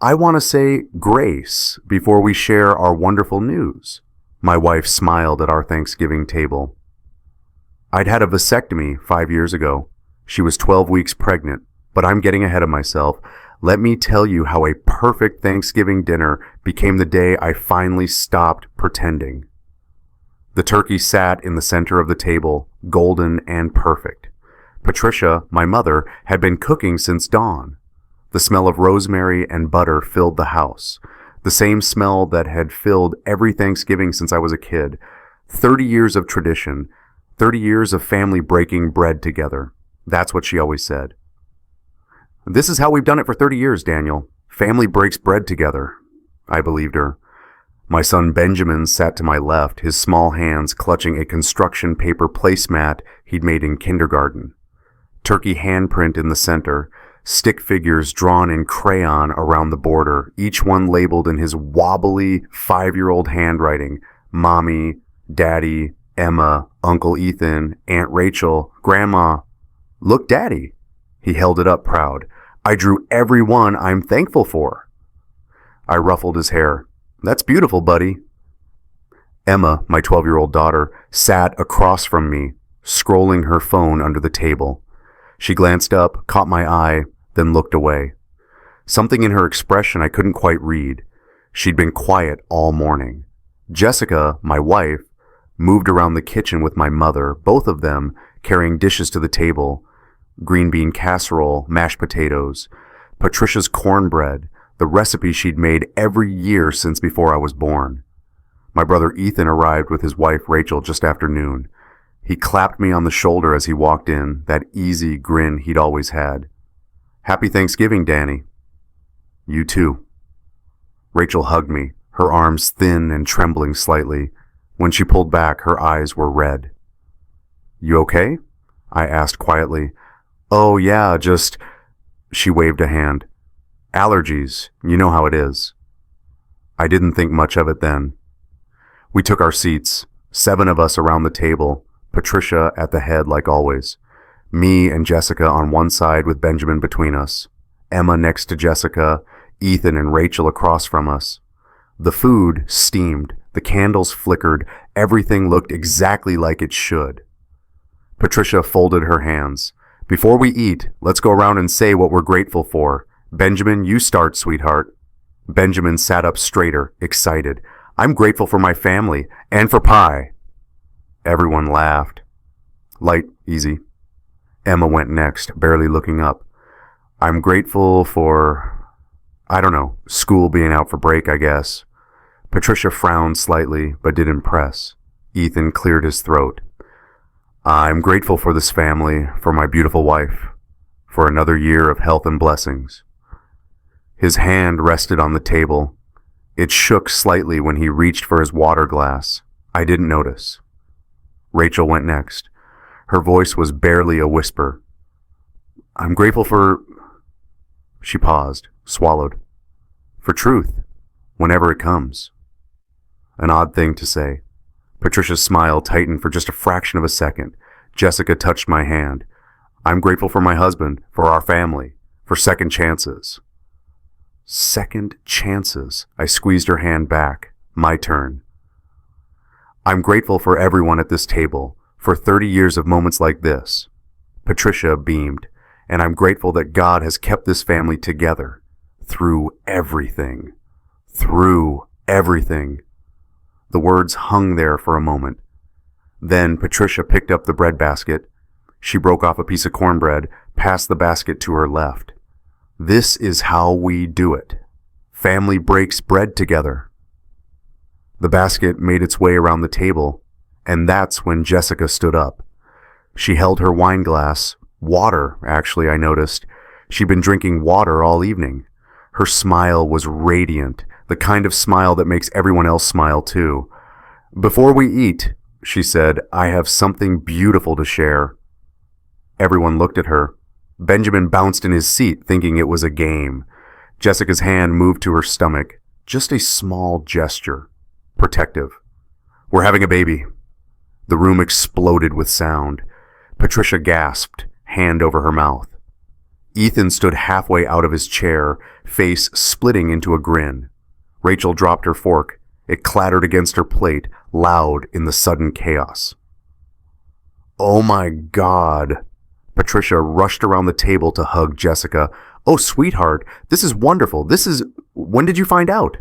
I want to say grace before we share our wonderful news. My wife smiled at our Thanksgiving table. I'd had a vasectomy 5 years ago. She was 12 weeks pregnant, but I'm getting ahead of myself. Let me tell you how a perfect Thanksgiving dinner became the day I finally stopped pretending. The turkey sat in the center of the table, golden and perfect. Patricia, my mother, had been cooking since dawn. The smell of rosemary and butter filled the house, the same smell that had filled every Thanksgiving since I was a kid. 30 years of tradition, 30 years of family breaking bread together. That's what she always said. This is how we've done it for 30 years, Daniel. Family breaks bread together. I believed her. My son Benjamin sat to my left, his small hands clutching a construction paper placemat he'd made in kindergarten. Turkey handprint in the center, stick figures drawn in crayon around the border, each one labeled in his wobbly 5-year-old handwriting: Mommy, Daddy, Emma, Uncle Ethan, Aunt Rachel, Grandma. Look, Daddy. He held it up proud. I drew every one I'm thankful for. I ruffled his hair. That's beautiful, buddy. Emma, my 12-year-old daughter, sat across from me, scrolling her phone under the table. She glanced up, caught my eye, then looked away. Something in her expression I couldn't quite read. She'd been quiet all morning. Jessica, my wife, moved around the kitchen with my mother, both of them carrying dishes to the table: green bean casserole, mashed potatoes, Patricia's cornbread, the recipe she'd made every year since before I was born. My brother Ethan arrived with his wife Rachel just after noon. He clapped me on the shoulder as he walked in, that easy grin he'd always had. Happy Thanksgiving, Danny. You too. Rachel hugged me, her arms thin and trembling slightly. When she pulled back, her eyes were red. You okay? I asked quietly. Oh yeah, just... She waved a hand. Allergies, you know how it is. I didn't think much of it then. We took our seats, 7 of us around the table, Patricia at the head like always. Me and Jessica on one side with Benjamin between us. Emma next to Jessica, Ethan and Rachel across from us. The food steamed, the candles flickered, everything looked exactly like it should. Patricia folded her hands. Before we eat, let's go around and say what we're grateful for. Benjamin, you start, sweetheart. Benjamin sat up straighter, excited. I'm grateful for my family and for pie. Everyone laughed. Light, easy. Emma went next, barely looking up. I'm grateful for, I don't know, school being out for break, I guess. Patricia frowned slightly, but didn't press. Ethan cleared his throat. I'm grateful for this family, for my beautiful wife, for another year of health and blessings. His hand rested on the table. It shook slightly when he reached for his water glass. I didn't notice. Rachel went next. Her voice was barely a whisper. I'm grateful for... She paused, swallowed. For truth, whenever it comes. An odd thing to say. Patricia's smile tightened for just a fraction of a second. Jessica touched my hand. I'm grateful for my husband, for our family, for second chances. Second chances. I squeezed her hand back. My turn. I'm grateful for everyone at this table, for 30 years of moments like this. Patricia beamed, and I'm grateful that God has kept this family together through everything. Through everything. The words hung there for a moment. Then Patricia picked up the bread basket. She broke off a piece of cornbread, passed the basket to her left. This is how we do it. Family breaks bread together. The basket made its way around the table, and that's when Jessica stood up. She held her wine glass. Water, actually, I noticed. She'd been drinking water all evening. Her smile was radiant, the kind of smile that makes everyone else smile too. Before we eat, she said, I have something beautiful to share. Everyone looked at her. Benjamin bounced in his seat, thinking it was a game. Jessica's hand moved to her stomach. Just a small gesture. Protective. We're having a baby. The room exploded with sound. Patricia gasped, hand over her mouth. Ethan stood halfway out of his chair, face splitting into a grin. Rachel dropped her fork. It clattered against her plate, loud in the sudden chaos. "Oh my God." Patricia rushed around the table to hug Jessica. "Oh, sweetheart, this is wonderful. When did you find out?"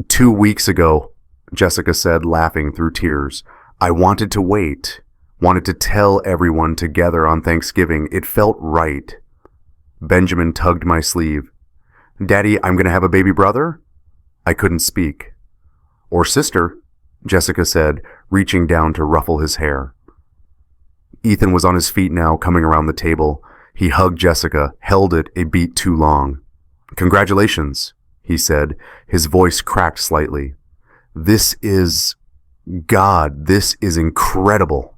2 weeks ago, Jessica said, laughing through tears. "I wanted to wait. Wanted to tell everyone together on Thanksgiving. It felt right." Benjamin tugged my sleeve. "Daddy, I'm going to have a baby brother?" I couldn't speak. "Or sister," Jessica said, reaching down to ruffle his hair. Ethan was on his feet now, coming around the table. He hugged Jessica, held it a beat too long. "Congratulations," he said, his voice cracked slightly. This is incredible."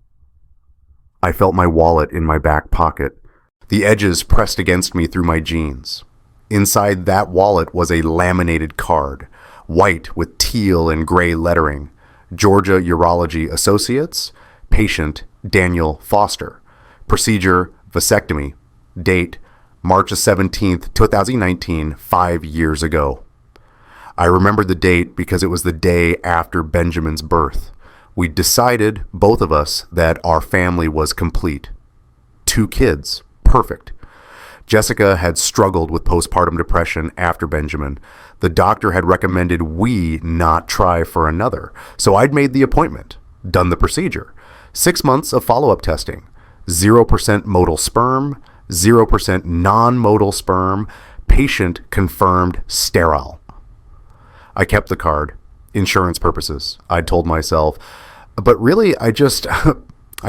I felt my wallet in my back pocket, the edges pressed against me through my jeans. Inside that wallet was a laminated card, white with teal and gray lettering. Georgia Urology Associates, patient Daniel Foster, procedure vasectomy, date March 17th, 2019, 5 years ago. I remembered the date because it was the day after Benjamin's birth. We decided, both of us, that our family was complete. 2 kids. Perfect. Jessica had struggled with postpartum depression after Benjamin. The doctor had recommended we not try for another, so I'd made the appointment, done the procedure. 6 months of follow-up testing. 0% motile sperm, 0% non-motile sperm, patient confirmed sterile. I kept the card. Insurance purposes, I'd told myself. But really, I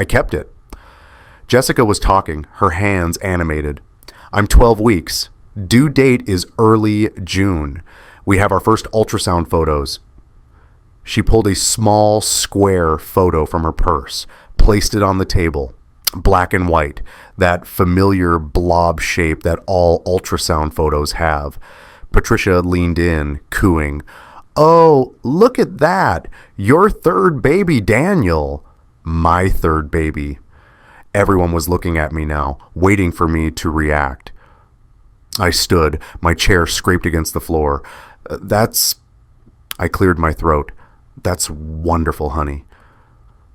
kept it. Jessica was talking, her hands animated. "I'm 12 weeks. Due date is early June. We have our first ultrasound photos." She pulled a small square photo from her purse, placed it on the table. Black and white, that familiar blob shape that all ultrasound photos have. Patricia leaned in, cooing. "Oh, look at that! Your third baby, Daniel." My third baby. Everyone was looking at me now, waiting for me to react. I stood, my chair scraped against the floor. I cleared my throat. "That's wonderful, honey."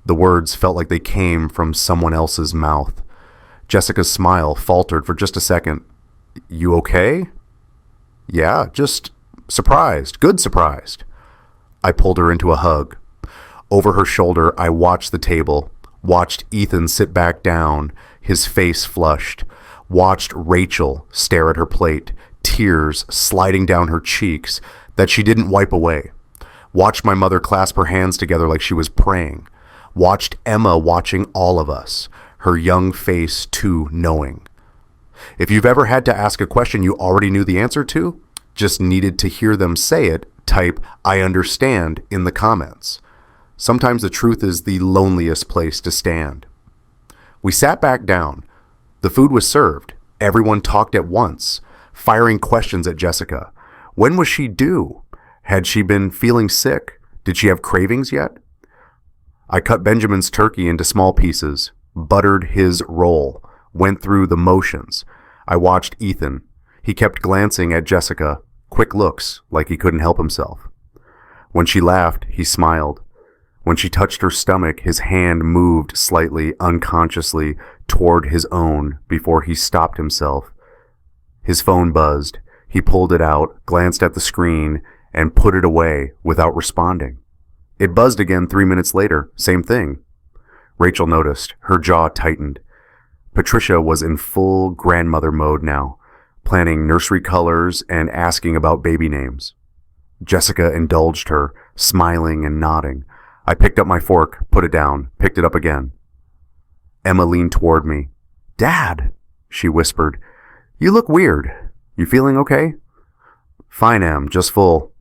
The words felt like they came from someone else's mouth. Jessica's smile faltered for just a second. "You okay?" "Yeah, just surprised. Good surprised." I pulled her into a hug. Over her shoulder, I watched the table, watched Ethan sit back down, his face flushed, watched Rachel stare at her plate, tears sliding down her cheeks that she didn't wipe away. Watched my mother clasp her hands together like she was praying. Watched Emma watching all of us, her young face too knowing. If you've ever had to ask a question you already knew the answer to, just needed to hear them say it, type "I understand" in the comments. Sometimes the truth is the loneliest place to stand. We sat back down. The food was served. Everyone talked at once, firing questions at Jessica. When was she due? Had she been feeling sick? Did she have cravings yet? I cut Benjamin's turkey into small pieces, buttered his roll, went through the motions. I watched Ethan. He kept glancing at Jessica, quick looks like he couldn't help himself. When she laughed, he smiled. When she touched her stomach, his hand moved slightly, unconsciously, toward his own before he stopped himself. His phone buzzed. He pulled it out, glanced at the screen, and put it away without responding. It buzzed again 3 minutes later, same thing. Rachel noticed. Her jaw tightened. Patricia was in full grandmother mode now, planning nursery colors and asking about baby names. Jessica indulged her, smiling and nodding. I picked up my fork, put it down, picked it up again. Emma leaned toward me. "Dad," she whispered, "you look weird. You feeling okay?" "Fine, Em, just full."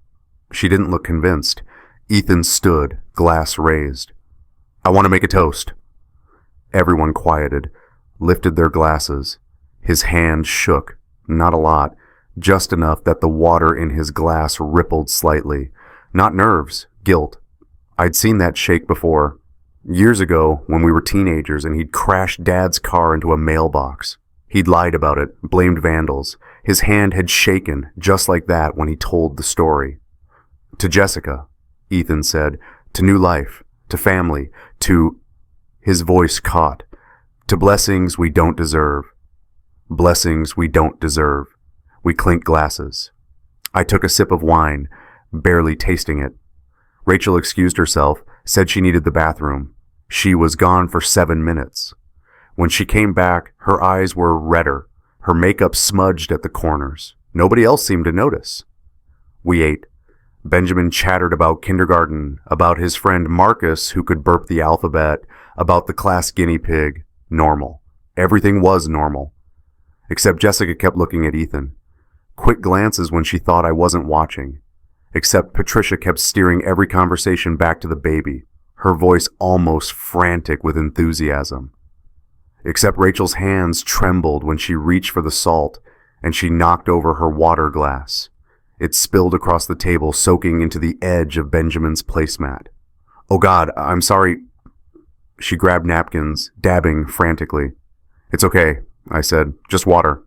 She didn't look convinced. Ethan stood, glass raised. "I want to make a toast." Everyone quieted, lifted their glasses. His hand shook, not a lot, just enough that the water in his glass rippled slightly. Not nerves, guilt. I'd seen that shake before. Years ago, when we were teenagers and he'd crashed Dad's car into a mailbox. He'd lied about it, blamed vandals. His hand had shaken just like that when he told the story. To Jessica, Ethan said, to new life, to family, to... His voice caught. To blessings we don't deserve. Blessings we don't deserve. We clinked glasses. I took a sip of wine, barely tasting it. Rachel excused herself, said she needed the bathroom. She was gone for 7 minutes. When she came back, her eyes were redder, her makeup smudged at the corners. Nobody else seemed to notice. We ate. Benjamin chattered about kindergarten, about his friend Marcus who could burp the alphabet, about the class guinea pig. Normal. Everything was normal. Except Jessica kept looking at Ethan. Quick glances when she thought I wasn't watching. Except Patricia kept steering every conversation back to the baby, her voice almost frantic with enthusiasm. Except Rachel's hands trembled when she reached for the salt, and she knocked over her water glass. It spilled across the table, soaking into the edge of Benjamin's placemat. "Oh God, I'm sorry." She grabbed napkins, dabbing frantically. "It's okay," I said. "Just water."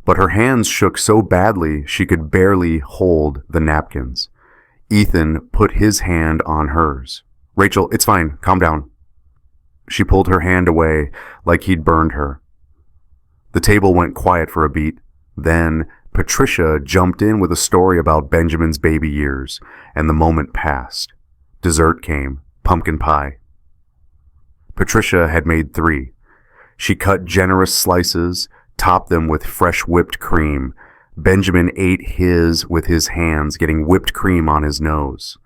But her hands shook so badly she could barely hold the napkins. Ethan put his hand on hers. "Rachel, it's fine. Calm down." She pulled her hand away like he'd burned her. The table went quiet for a beat. Then Patricia jumped in with a story about Benjamin's baby years, and the moment passed. Dessert came, pumpkin pie. Patricia had made 3. She cut generous slices, topped them with fresh whipped cream. Benjamin ate his with his hands, getting whipped cream on his nose.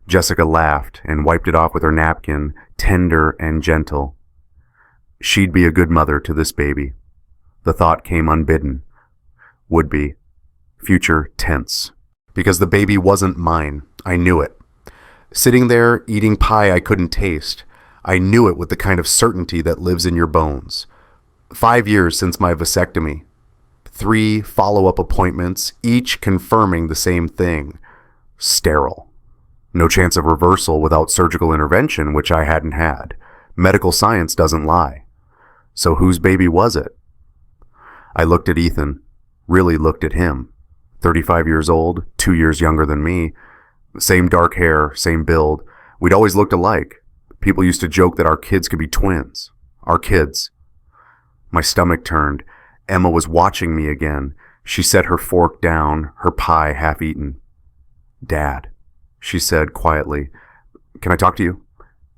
Jessica laughed and wiped it off with her napkin, tender and gentle. She'd be a good mother to this baby. The thought came unbidden. Would be. Future tense. Because the baby wasn't mine. I knew it. Sitting there, eating pie I couldn't taste. I knew it with the kind of certainty that lives in your bones. 5 years since my vasectomy. 3 follow-up appointments, each confirming the same thing. Sterile. No chance of reversal without surgical intervention, which I hadn't had. Medical science doesn't lie. So whose baby was it? I looked at Ethan. Really looked at him. 35 years old, 2 years younger than me. Same dark hair, same build. We'd always looked alike. People used to joke that our kids could be twins. Our kids. My stomach turned. Emma was watching me again. She set her fork down, her pie half eaten. "Dad," she said quietly. "Can I talk to you?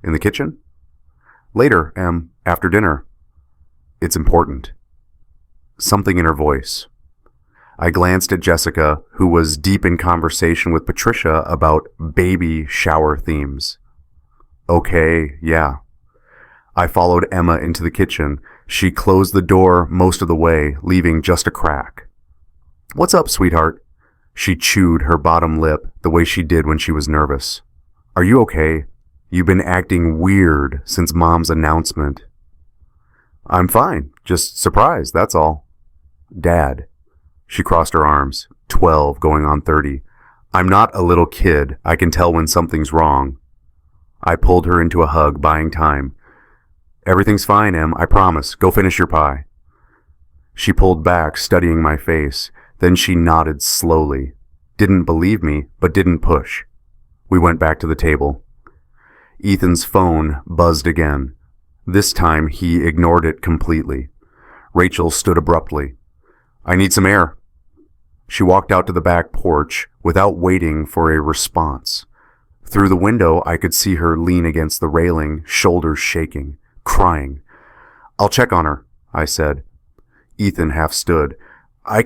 In the kitchen?" "Later, after dinner." "It's important." Something in her voice. I glanced at Jessica, who was deep in conversation with Patricia about baby shower themes. "Okay, yeah." I followed Emma into the kitchen. She closed the door most of the way, leaving just a crack. "What's up, sweetheart?" She chewed her bottom lip the way she did when she was nervous. "Are you okay? You've been acting weird since Mom's announcement." "I'm fine. Just surprised, that's all." "Dad." She crossed her arms. 12 going on 30. "I'm not a little kid. I can tell when something's wrong." I pulled her into a hug, buying time. "Everything's fine, Em. I promise. Go finish your pie." She pulled back, studying my face. Then she nodded slowly. Didn't believe me, but didn't push. We went back to the table. Ethan's phone buzzed again. This time he ignored it completely. Rachel stood abruptly. "I need some air." She walked out to the back porch without waiting for a response. Through the window, I could see her lean against the railing, shoulders shaking, crying. "I'll check on her," I said. Ethan half stood. I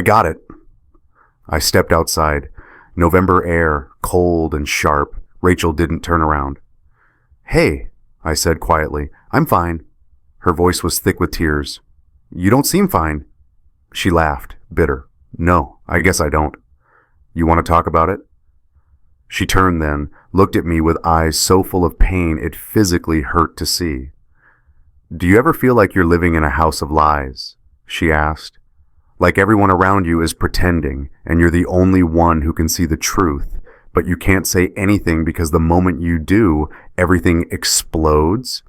got it." I stepped outside. November air, cold and sharp. Rachel didn't turn around. "Hey," I said quietly. "I'm fine." Her voice was thick with tears. "You don't seem fine." She laughed, bitter. "No, I guess I don't." "You want to talk about it?" She turned then, looked at me with eyes so full of pain it physically hurt to see. "Do you ever feel like you're living in a house of lies?" she asked. "Like everyone around you is pretending, and you're the only one who can see the truth, but you can't say anything because the moment you do, everything explodes?"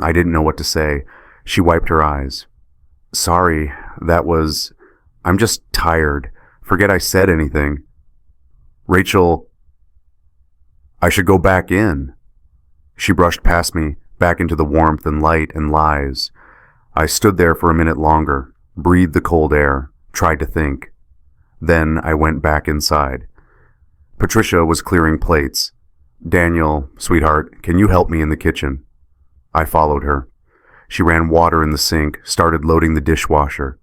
I didn't know what to say. She wiped her eyes. Sorry, I'm just tired. Forget I said anything. Rachel, I should go back in. She brushed past me, back into the warmth and light and lies. I stood there for a minute longer, breathed the cold air, tried to think. Then I went back inside. Patricia was clearing plates. Daniel, sweetheart, can you help me in the kitchen? I followed her. She ran water in the sink, started loading the dishwasher.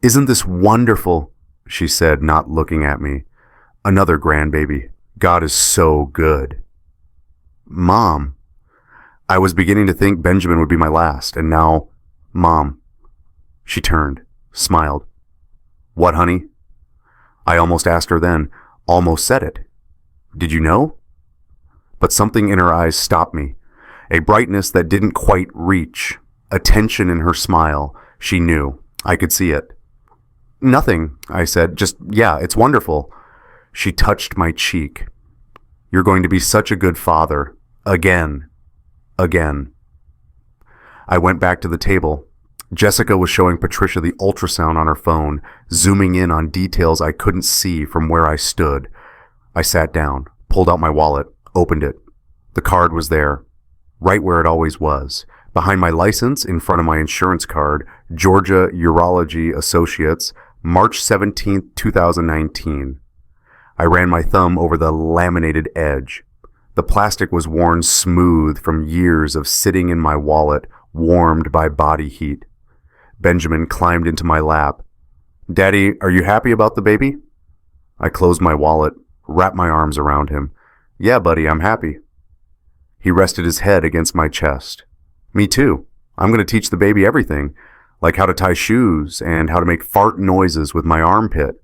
Isn't this wonderful? She said, not looking at me. Another grandbaby. God is so good. Mom. I was beginning to think Benjamin would be my last, and now, Mom. She turned, smiled. What, honey? I almost asked her then, almost said it. Did you know? But something in her eyes stopped me. A brightness that didn't quite reach. A tension in her smile. She knew. I could see it. Nothing, I said. Just, yeah, it's wonderful. She touched my cheek. You're going to be such a good father. Again. Again. I went back to the table. Jessica was showing Patricia the ultrasound on her phone, zooming in on details I couldn't see from where I stood. I sat down, pulled out my wallet, opened it. The card was there, right where it always was. Behind my license, in front of my insurance card, Georgia Urology Associates, March 17, 2019. I ran my thumb over the laminated edge. The plastic was worn smooth from years of sitting in my wallet, warmed by body heat. Benjamin climbed into my lap. Daddy, are you happy about the baby? I closed my wallet, wrapped my arms around him. Yeah, buddy, I'm happy. He rested his head against my chest. Me too. I'm going to teach the baby everything, like how to tie shoes and how to make fart noises with my armpit.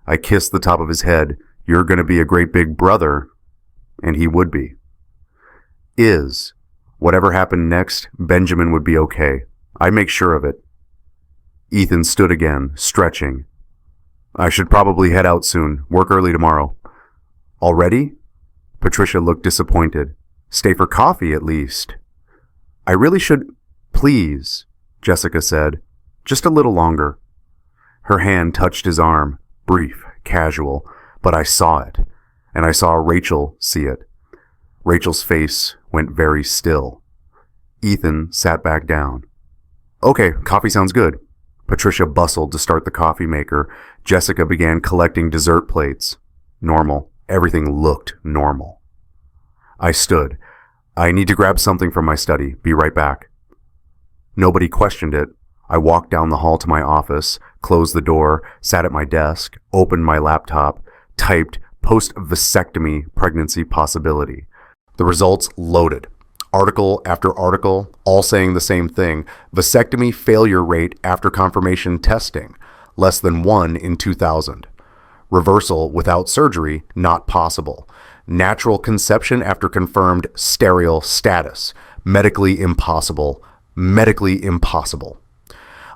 I kissed the top of his head. You're going to be a great big brother. And he would be. Whatever happened next, Benjamin would be okay. I'd make sure of it. Ethan stood again, stretching. I should probably head out soon. Work early tomorrow. Already? Patricia looked disappointed. Stay for coffee, at least. I really should... Please, Jessica said. Just a little longer. Her hand touched his arm, brief, casual, but I saw it, and I saw Rachel see it. Rachel's face went very still. Ethan sat back down. Okay, coffee sounds good. Patricia bustled to start the coffee maker. Jessica began collecting dessert plates. Normal. Everything looked normal. I stood. I need to grab something from my study. Be right back. Nobody questioned it. I walked down the hall to my office, closed the door, sat at my desk, opened my laptop, typed post-vasectomy pregnancy possibility. The results loaded. Article after article, all saying the same thing. Vasectomy failure rate after confirmation testing, less than 1 in 2,000. Reversal without surgery, not possible. Natural conception after confirmed sterile status, medically impossible. Medically impossible.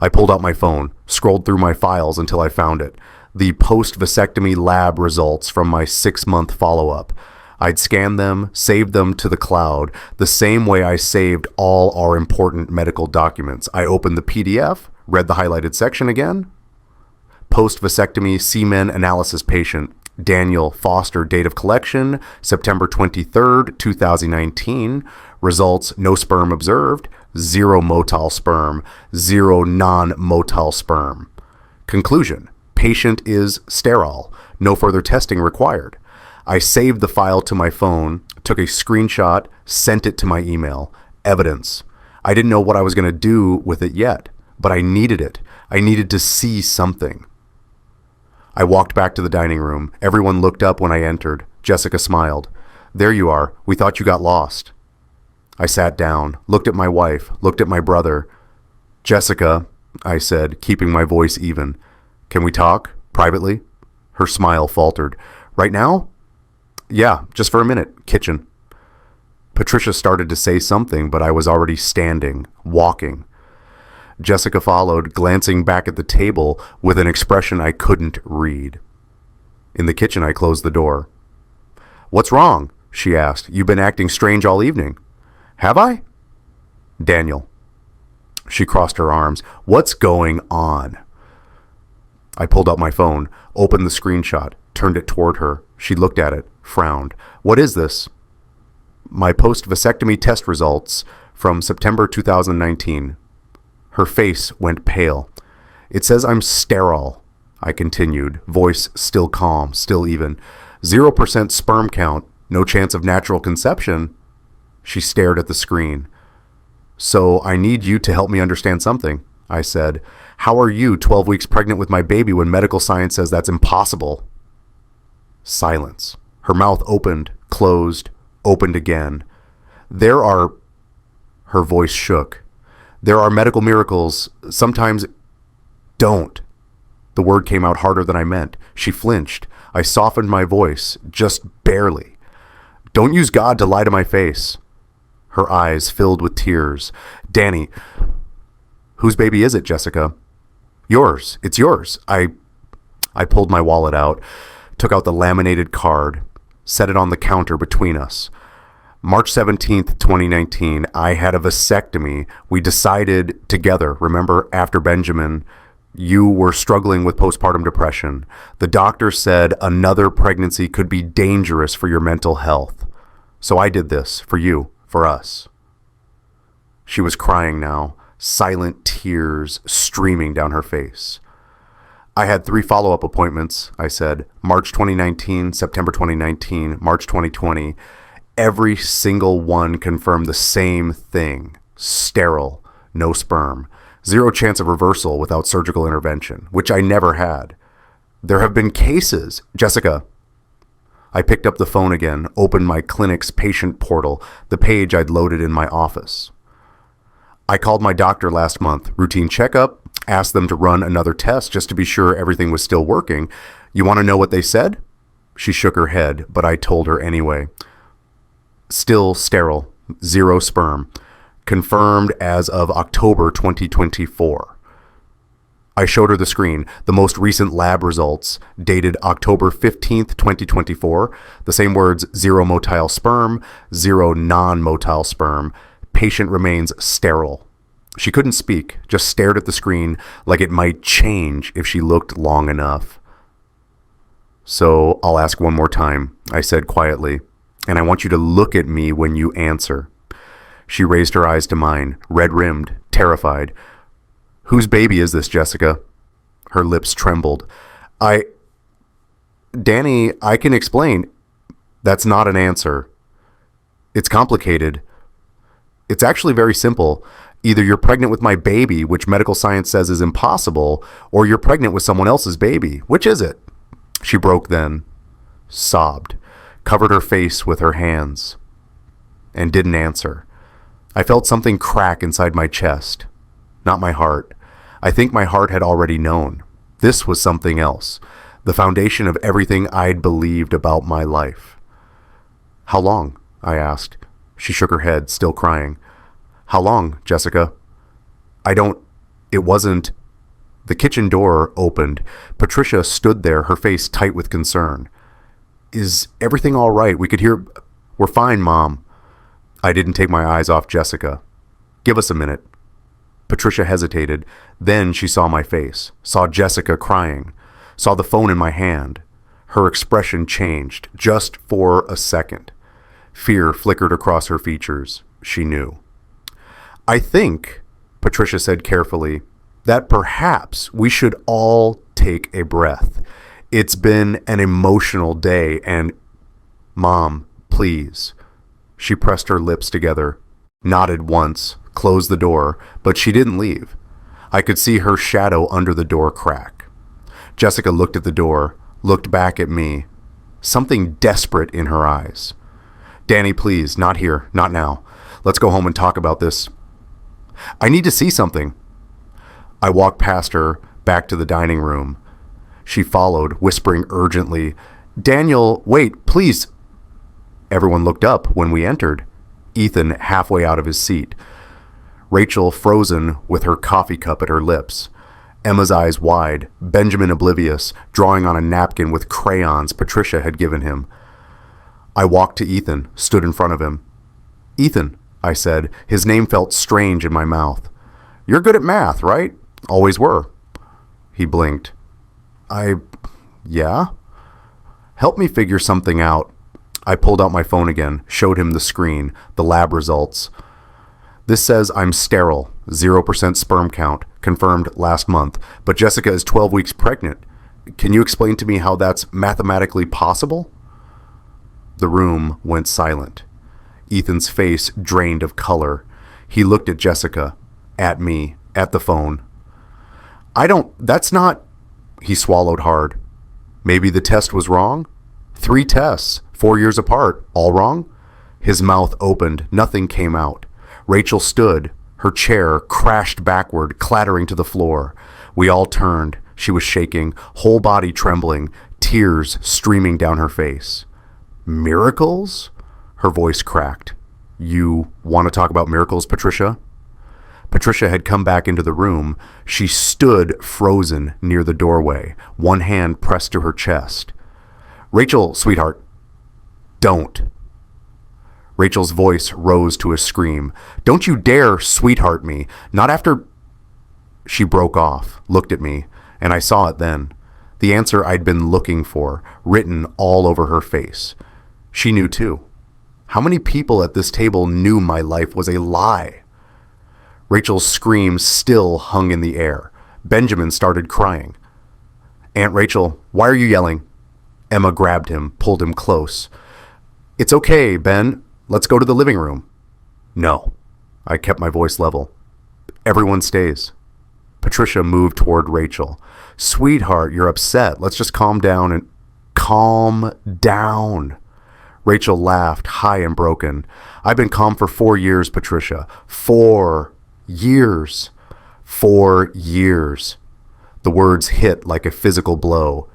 I pulled out my phone, scrolled through my files until I found it. The post-vasectomy lab results from my 6-month follow-up. I'd scanned them, saved them to the cloud, the same way I saved all our important medical documents. I opened the PDF, read the highlighted section again. Post-vasectomy semen analysis patient, Daniel Foster, date of collection, September 23rd, 2019. Results, no sperm observed, 0 motile sperm, 0 non-motile sperm. Conclusion, patient is sterile, no further testing required. I saved the file to my phone, took a screenshot, sent it to my email. Evidence. I didn't know what I was going to do with it yet, but I needed it. I needed to see something. I walked back to the dining room. Everyone looked up when I entered. Jessica smiled. There you are. We thought you got lost. I sat down, looked at my wife, looked at my brother. Jessica, I said, keeping my voice even. Can we talk? Privately? Her smile faltered. Right now? Yeah, just for a minute. Kitchen. Patricia started to say something, but I was already standing, walking. Jessica followed, glancing back at the table with an expression I couldn't read. In the kitchen, I closed the door. What's wrong? She asked. You've been acting strange all evening. Have I? Daniel. She crossed her arms. What's going on? I pulled out my phone, opened the screenshot, turned it toward her. She looked at it, frowned. What is this? My post-vasectomy test results from September 2019. Her face went pale. It says I'm sterile, I continued, voice still calm, still even. 0% sperm count, no chance of natural conception. She stared at the screen. So I need you to help me understand something, I said. How are you 12 weeks pregnant with my baby when medical science says that's impossible? Silence. Her mouth opened, closed, opened again. Her voice shook. There are medical miracles. Sometimes don't. The word came out harder than I meant. She flinched. I softened my voice, just barely. Don't use God to lie to my face. Her eyes filled with tears. Danny, whose baby is it, Jessica? Yours. It's yours. I pulled my wallet out, took out the laminated card, set it on the counter between us. March 17th, 2019, I had a vasectomy. We decided together, remember, after Benjamin, you were struggling with postpartum depression. The doctor said another pregnancy could be dangerous for your mental health. So I did this for you, for us. She was crying now, silent tears streaming down her face. I had 3 follow-up appointments, I said. March 2019, September 2019, March 2020. Every single one confirmed the same thing. Sterile, no sperm. 0 chance of reversal without surgical intervention, which I never had. There have been cases. Jessica. I picked up the phone again, opened my clinic's patient portal, the page I'd loaded in my office. I called my doctor last month, routine checkup, asked them to run another test just to be sure everything was still working. You want to know what they said? She shook her head, but I told her anyway. Still sterile, 0 sperm, confirmed as of October 2024. I showed her the screen, the most recent lab results, dated October 15th, 2024. The same words, 0 motile sperm, 0 non-motile sperm. Patient remains sterile. She couldn't speak, just stared at the screen like it might change if she looked long enough. So I'll ask one more time, I said quietly, and I want you to look at me when you answer. She raised her eyes to mine, red-rimmed, terrified. Whose baby is this, Jessica? Her lips trembled. Danny, I can explain. That's not an answer. It's complicated. It's actually very simple. Either you're pregnant with my baby, which medical science says is impossible, or you're pregnant with someone else's baby. Which is it? She broke then, sobbed, covered her face with her hands, and didn't answer. I felt something crack inside my chest. Not my heart. I think my heart had already known. This was something else. The foundation of everything I'd believed about my life. How long? I asked. She shook her head, still crying. How long, Jessica? It wasn't. The kitchen door opened. Patricia stood there, her face tight with concern. Is everything all right? We could hear. We're fine, Mom. I didn't take my eyes off Jessica. Give us a minute. Patricia hesitated. Then she saw my face, saw Jessica crying, saw the phone in my hand. Her expression changed, just for a second. Fear flickered across her features. She knew. I think, Patricia said carefully, that perhaps we should all take a breath. It's been an emotional day and... Mom, please. She pressed her lips together, nodded once, closed the door, but she didn't leave. I could see her shadow under the door crack. Jessica looked at the door, looked back at me, something desperate in her eyes. Danny, please, not here, not now. Let's go home and talk about this. I need to see something. I walked past her, back to the dining room. She followed, whispering urgently, Daniel, wait, please. Everyone looked up when we entered, Ethan halfway out of his seat. Rachel frozen with her coffee cup at her lips. Emma's eyes wide, Benjamin oblivious, drawing on a napkin with crayons Patricia had given him. I walked to Ethan, stood in front of him. Ethan, I said. His name felt strange in my mouth. You're good at math, right? Always were. He blinked. Yeah? Help me figure something out. I pulled out my phone again, showed him the screen, the lab results. This says I'm sterile, 0% sperm count, confirmed last month, but Jessica is 12 weeks pregnant. Can you explain to me how that's mathematically possible? The room went silent. Ethan's face drained of color. He looked at Jessica, at me, at the phone. That's not... He swallowed hard. Maybe the test was wrong? 3 tests, 4 years apart, all wrong? His mouth opened, nothing came out. Rachel stood. Her chair crashed backward, clattering to the floor. We all turned. She was shaking, whole body trembling, tears streaming down her face. Miracles? Her voice cracked. You want to talk about miracles, Patricia? Patricia had come back into the room. She stood frozen near the doorway, one hand pressed to her chest. Rachel, sweetheart, don't. Rachel's voice rose to a scream. Don't you dare sweetheart me. Not after... She broke off, looked at me, and I saw it then. The answer I'd been looking for, written all over her face. She knew too. How many people at this table knew my life was a lie? Rachel's scream still hung in the air. Benjamin started crying. Aunt Rachel, why are you yelling? Emma grabbed him, pulled him close. It's okay, Ben. Let's go to the living room. No. I kept my voice level. Everyone stays. Patricia moved toward Rachel. Sweetheart, you're upset. Let's just calm down and... Calm down. Rachel laughed, high and broken. I've been calm for 4 years, Patricia. 4 years. 4 years. The words hit like a physical blow.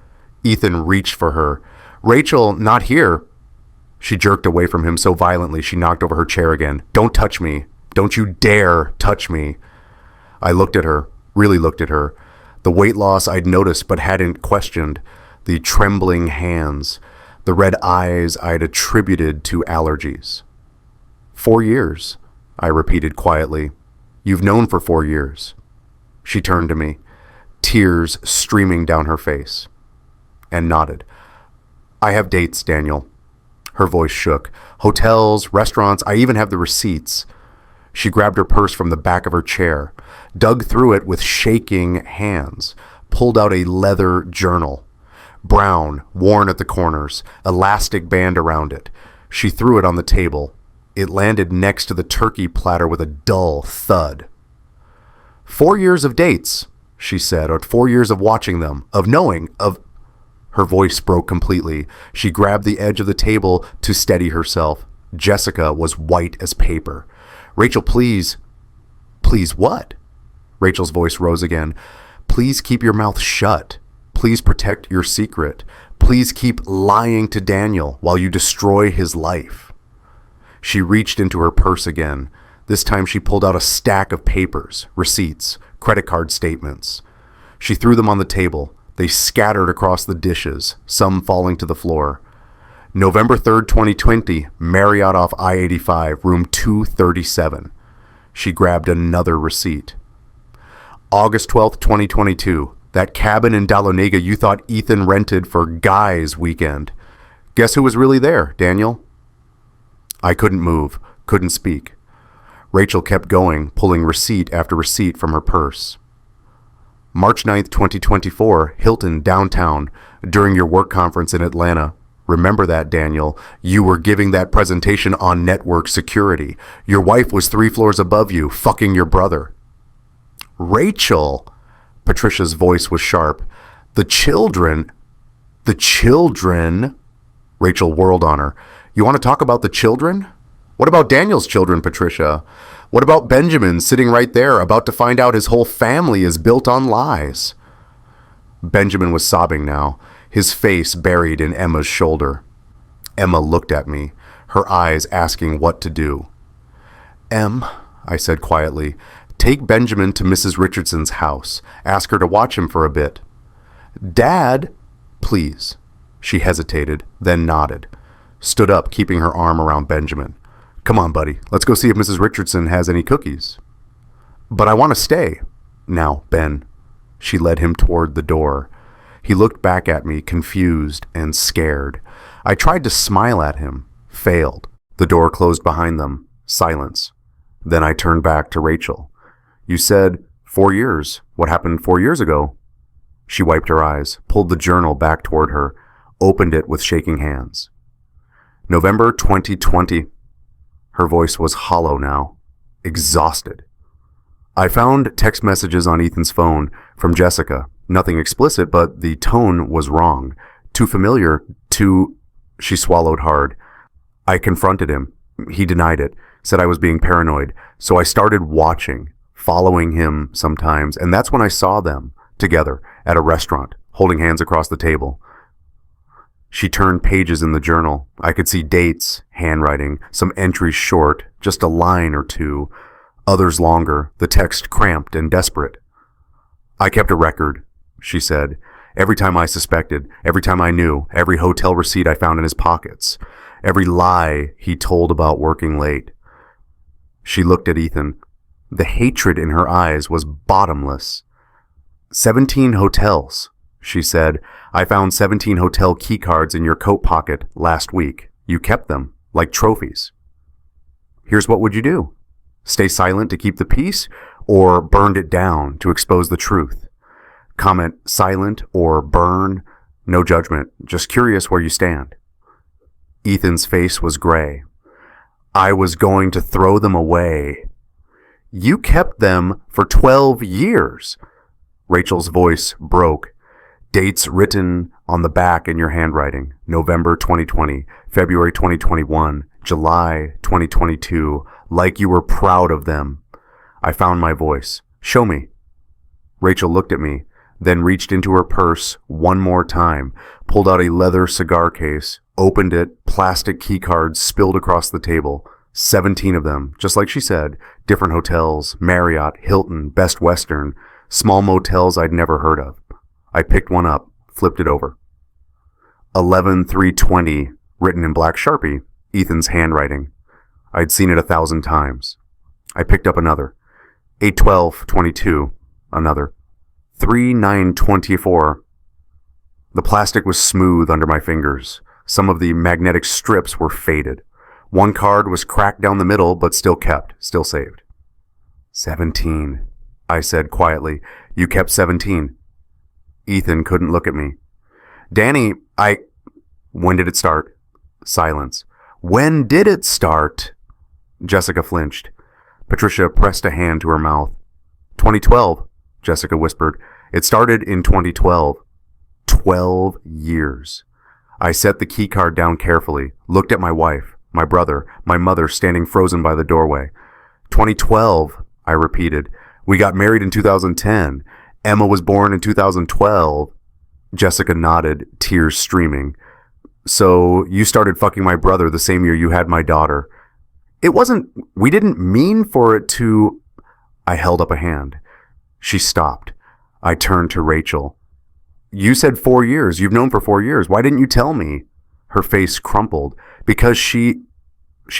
Ethan reached for her. Rachel, not here. She jerked away from him so violently she knocked over her chair again. Don't touch me. Don't you dare touch me. I looked at her, really looked at her. The weight loss I'd noticed but hadn't questioned. The trembling hands. The red eyes I'd attributed to allergies. 4 years, I repeated quietly. You've known for 4 years. She turned to me, tears streaming down her face, and nodded. I have dates, Daniel. Her voice shook. Hotels, restaurants, I even have the receipts. She grabbed her purse from the back of her chair, dug through it with shaking hands, pulled out a leather journal. Brown, worn at the corners, elastic band around it. She threw it on the table. It landed next to the turkey platter with a dull thud. 4 years of dates, she said, or 4 years of watching them, of knowing, of... Her voice broke completely. She grabbed the edge of the table to steady herself. Jessica was white as paper. Rachel, please. Please what? Rachel's voice rose again. Please keep your mouth shut. Please protect your secret. Please keep lying to Daniel while you destroy his life. She reached into her purse again. This time she pulled out a stack of papers, receipts, credit card statements. She threw them on the table. They scattered across the dishes, some falling to the floor. November 3rd, 2020, Marriott off I-85, room 237. She grabbed another receipt. August 12th, 2022, that cabin in Dahlonega you thought Ethan rented for Guy's weekend. Guess who was really there, Daniel? I couldn't move, couldn't speak. Rachel kept going, pulling receipt after receipt from her purse. March 9th, 2024, Hilton, downtown, during your work conference in Atlanta. Remember that, Daniel. You were giving that presentation on network security. Your wife was 3 floors above you, fucking your brother. Rachel! Patricia's voice was sharp. The children... Rachel whirled on her. You want to talk about the children? What about Daniel's children, Patricia? What about Benjamin sitting right there, about to find out his whole family is built on lies? Benjamin was sobbing now, his face buried in Emma's shoulder. Emma looked at me, her eyes asking what to do. Em, I said quietly, take Benjamin to Mrs. Richardson's house. Ask her to watch him for a bit. Dad, please. She hesitated, then nodded. Stood up, keeping her arm around Benjamin. Come on, buddy. Let's go see if Mrs. Richardson has any cookies. But I want to stay. Now, Ben. She led him toward the door. He looked back at me, confused and scared. I tried to smile at him. Failed. The door closed behind them. Silence. Then I turned back to Rachel. You said 4 years. What happened 4 years ago? She wiped her eyes, pulled the journal back toward her, opened it with shaking hands. November 2020. Her voice was hollow now, exhausted. I found text messages on Ethan's phone from Jessica. Nothing explicit, but the tone was wrong. Too familiar, too... She swallowed hard. I confronted him. He denied it, said I was being paranoid. So I started watching, following him sometimes, and that's when I saw them together at a restaurant, holding hands across the table. She turned pages in the journal. I could see dates, handwriting, some entries short, just a line or two, others longer, the text cramped and desperate. I kept a record, she said. Every time I suspected, every time I knew, every hotel receipt I found in his pockets, every lie he told about working late. She looked at Ethan. The hatred in her eyes was bottomless. 17 hotels, she said. I found 17 hotel key cards in your coat pocket last week. You kept them, like trophies. Here's what would you do? Stay silent to keep the peace, or burned it down to expose the truth? Comment silent or burn, no judgment, just curious where you stand. Ethan's face was gray. I was going to throw them away. You kept them for 12 years. Rachel's voice broke. Dates written on the back in your handwriting. November 2020, February 2021, July 2022, like you were proud of them. I found my voice. Show me. Rachel looked at me, then reached into her purse one more time, pulled out a leather cigar case, opened it, plastic key cards spilled across the table. 17 of them, just like she said, different hotels, Marriott, Hilton, Best Western, small motels I'd never heard of. I picked one up, flipped it over. 11/3/20, written in black Sharpie, Ethan's handwriting. I'd seen it 1,000 times. I picked up another. 8/12/22, another. 3/9/24. The plastic was smooth under my fingers. Some of the magnetic strips were faded. One card was cracked down the middle, but still kept, still saved. 17, I said quietly. You kept 17. Ethan couldn't look at me. Danny, When did it start? Silence. When did it start? Jessica flinched. Patricia pressed a hand to her mouth. 2012, Jessica whispered. It started in 2012. 12 years. I set the key card down carefully, looked at my wife, my brother, my mother standing frozen by the doorway. 2012, I repeated. We got married in 2010. Emma was born in 2012. Jessica nodded, tears streaming. So you started fucking my brother the same year you had my daughter. We didn't mean for it to... I held up a hand. She stopped. I turned to Rachel. You said 4 years. You've known for 4 years. Why didn't you tell me? Her face crumpled. Because she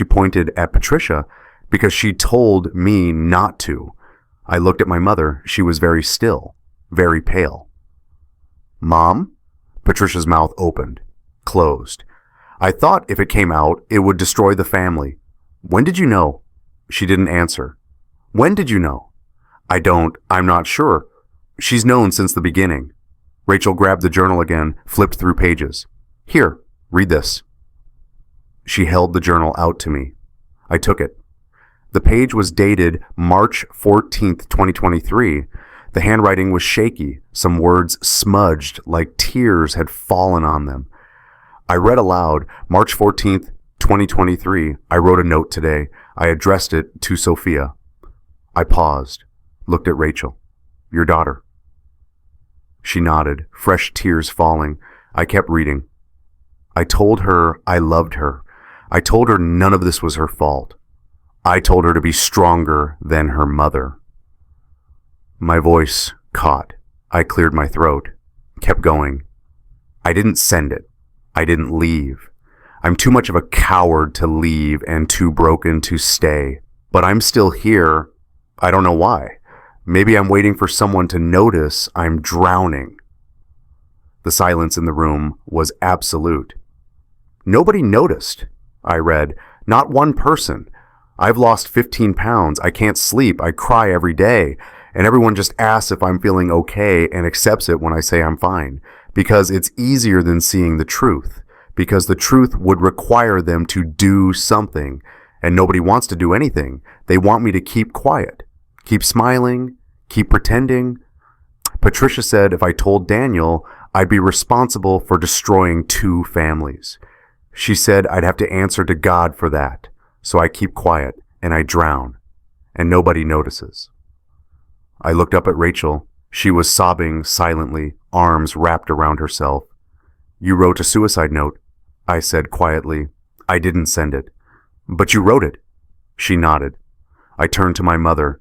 pointed at Patricia. Because she told me not to. I looked at my mother. She was very still, very pale. Mom? Patricia's mouth opened, closed. I thought if it came out, it would destroy the family. When did you know? She didn't answer. When did you know? I'm not sure. She's known since the beginning. Rachel grabbed the journal again, flipped through pages. Here, read this. She held the journal out to me. I took it. The page was dated March 14th, 2023. The handwriting was shaky, some words smudged like tears had fallen on them. I read aloud, March 14th, 2023. I wrote a note today. I addressed it to Sophia. I paused, looked at Rachel. Your daughter. She nodded, fresh tears falling. I kept reading. I told her I loved her. I told her none of this was her fault. I told her to be stronger than her mother. My voice caught. I cleared my throat, kept going. I didn't send it. I didn't leave. I'm too much of a coward to leave and too broken to stay. But I'm still here. I don't know why. Maybe I'm waiting for someone to notice I'm drowning. The silence in the room was absolute. Nobody noticed, I read. Not one person. I've lost 15 pounds. I can't sleep. I cry every day. And everyone just asks if I'm feeling okay and accepts it when I say I'm fine. Because it's easier than seeing the truth. Because the truth would require them to do something. And nobody wants to do anything. They want me to keep quiet. Keep smiling. Keep pretending. Patricia said if I told Daniel, I'd be responsible for destroying 2 families. She said I'd have to answer to God for that. So I keep quiet and I drown. And nobody notices. I looked up at Rachel. She was sobbing silently, arms wrapped around herself. You wrote a suicide note, I said quietly. I didn't send it. But you wrote it. She nodded. I turned to my mother.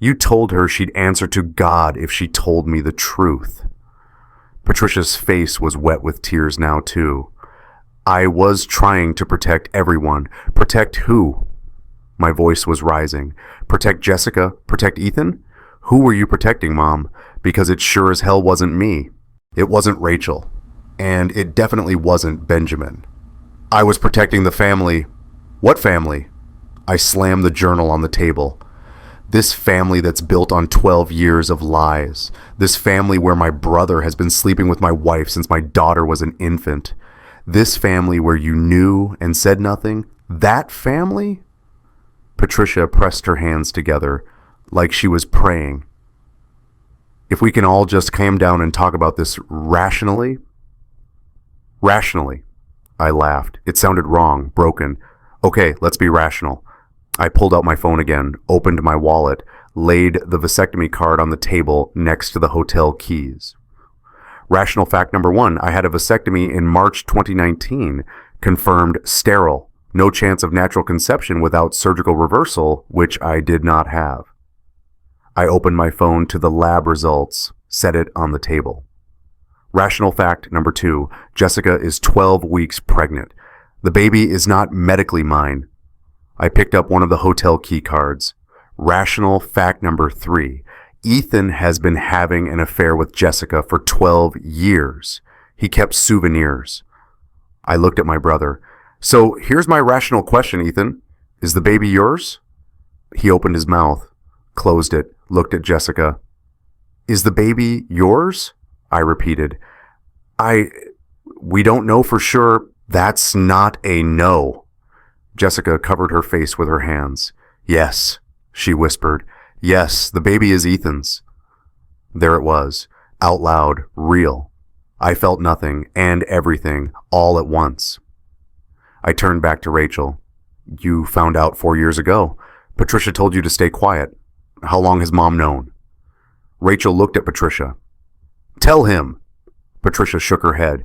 You told her she'd answer to God if she told me the truth. Patricia's face was wet with tears now too. I was trying to protect everyone. Protect who? My voice was rising. Protect Jessica? Protect Ethan? Who were you protecting, Mom? Because it sure as hell wasn't me. It wasn't Rachel. And it definitely wasn't Benjamin. I was protecting the family. What family? I slammed the journal on the table. This family that's built on 12 years of lies. This family where my brother has been sleeping with my wife since my daughter was an infant. This family where you knew and said nothing. That family? Patricia pressed her hands together like she was praying. If we can all just calm down and talk about this rationally. Rationally. I laughed. It sounded wrong, broken. Okay, let's be rational. I pulled out my phone again, opened my wallet, laid the vasectomy card on the table next to the hotel keys. Rational fact number 1, I had a vasectomy in March 2019, confirmed sterile, no chance of natural conception without surgical reversal, which I did not have. I opened my phone to the lab results, set it on the table. Rational fact number 2, Jessica is 12 weeks pregnant. The baby is not medically mine. I picked up one of the hotel key cards. Rational fact number 3, Ethan has been having an affair with Jessica for 12 years. He kept souvenirs. I looked at my brother. So here's my rational question, Ethan. Is the baby yours? He opened his mouth, closed it, looked at Jessica. Is the baby yours? I repeated. We don't know for sure. That's not a no. Jessica covered her face with her hands. Yes, she whispered. Yes, the baby is Ethan's. There it was, out loud, real. I felt nothing and everything all at once. I turned back to Rachel. You found out 4 years ago. Patricia told you to stay quiet. How long has Mom known? Rachel looked at Patricia. Tell him. Patricia shook her head.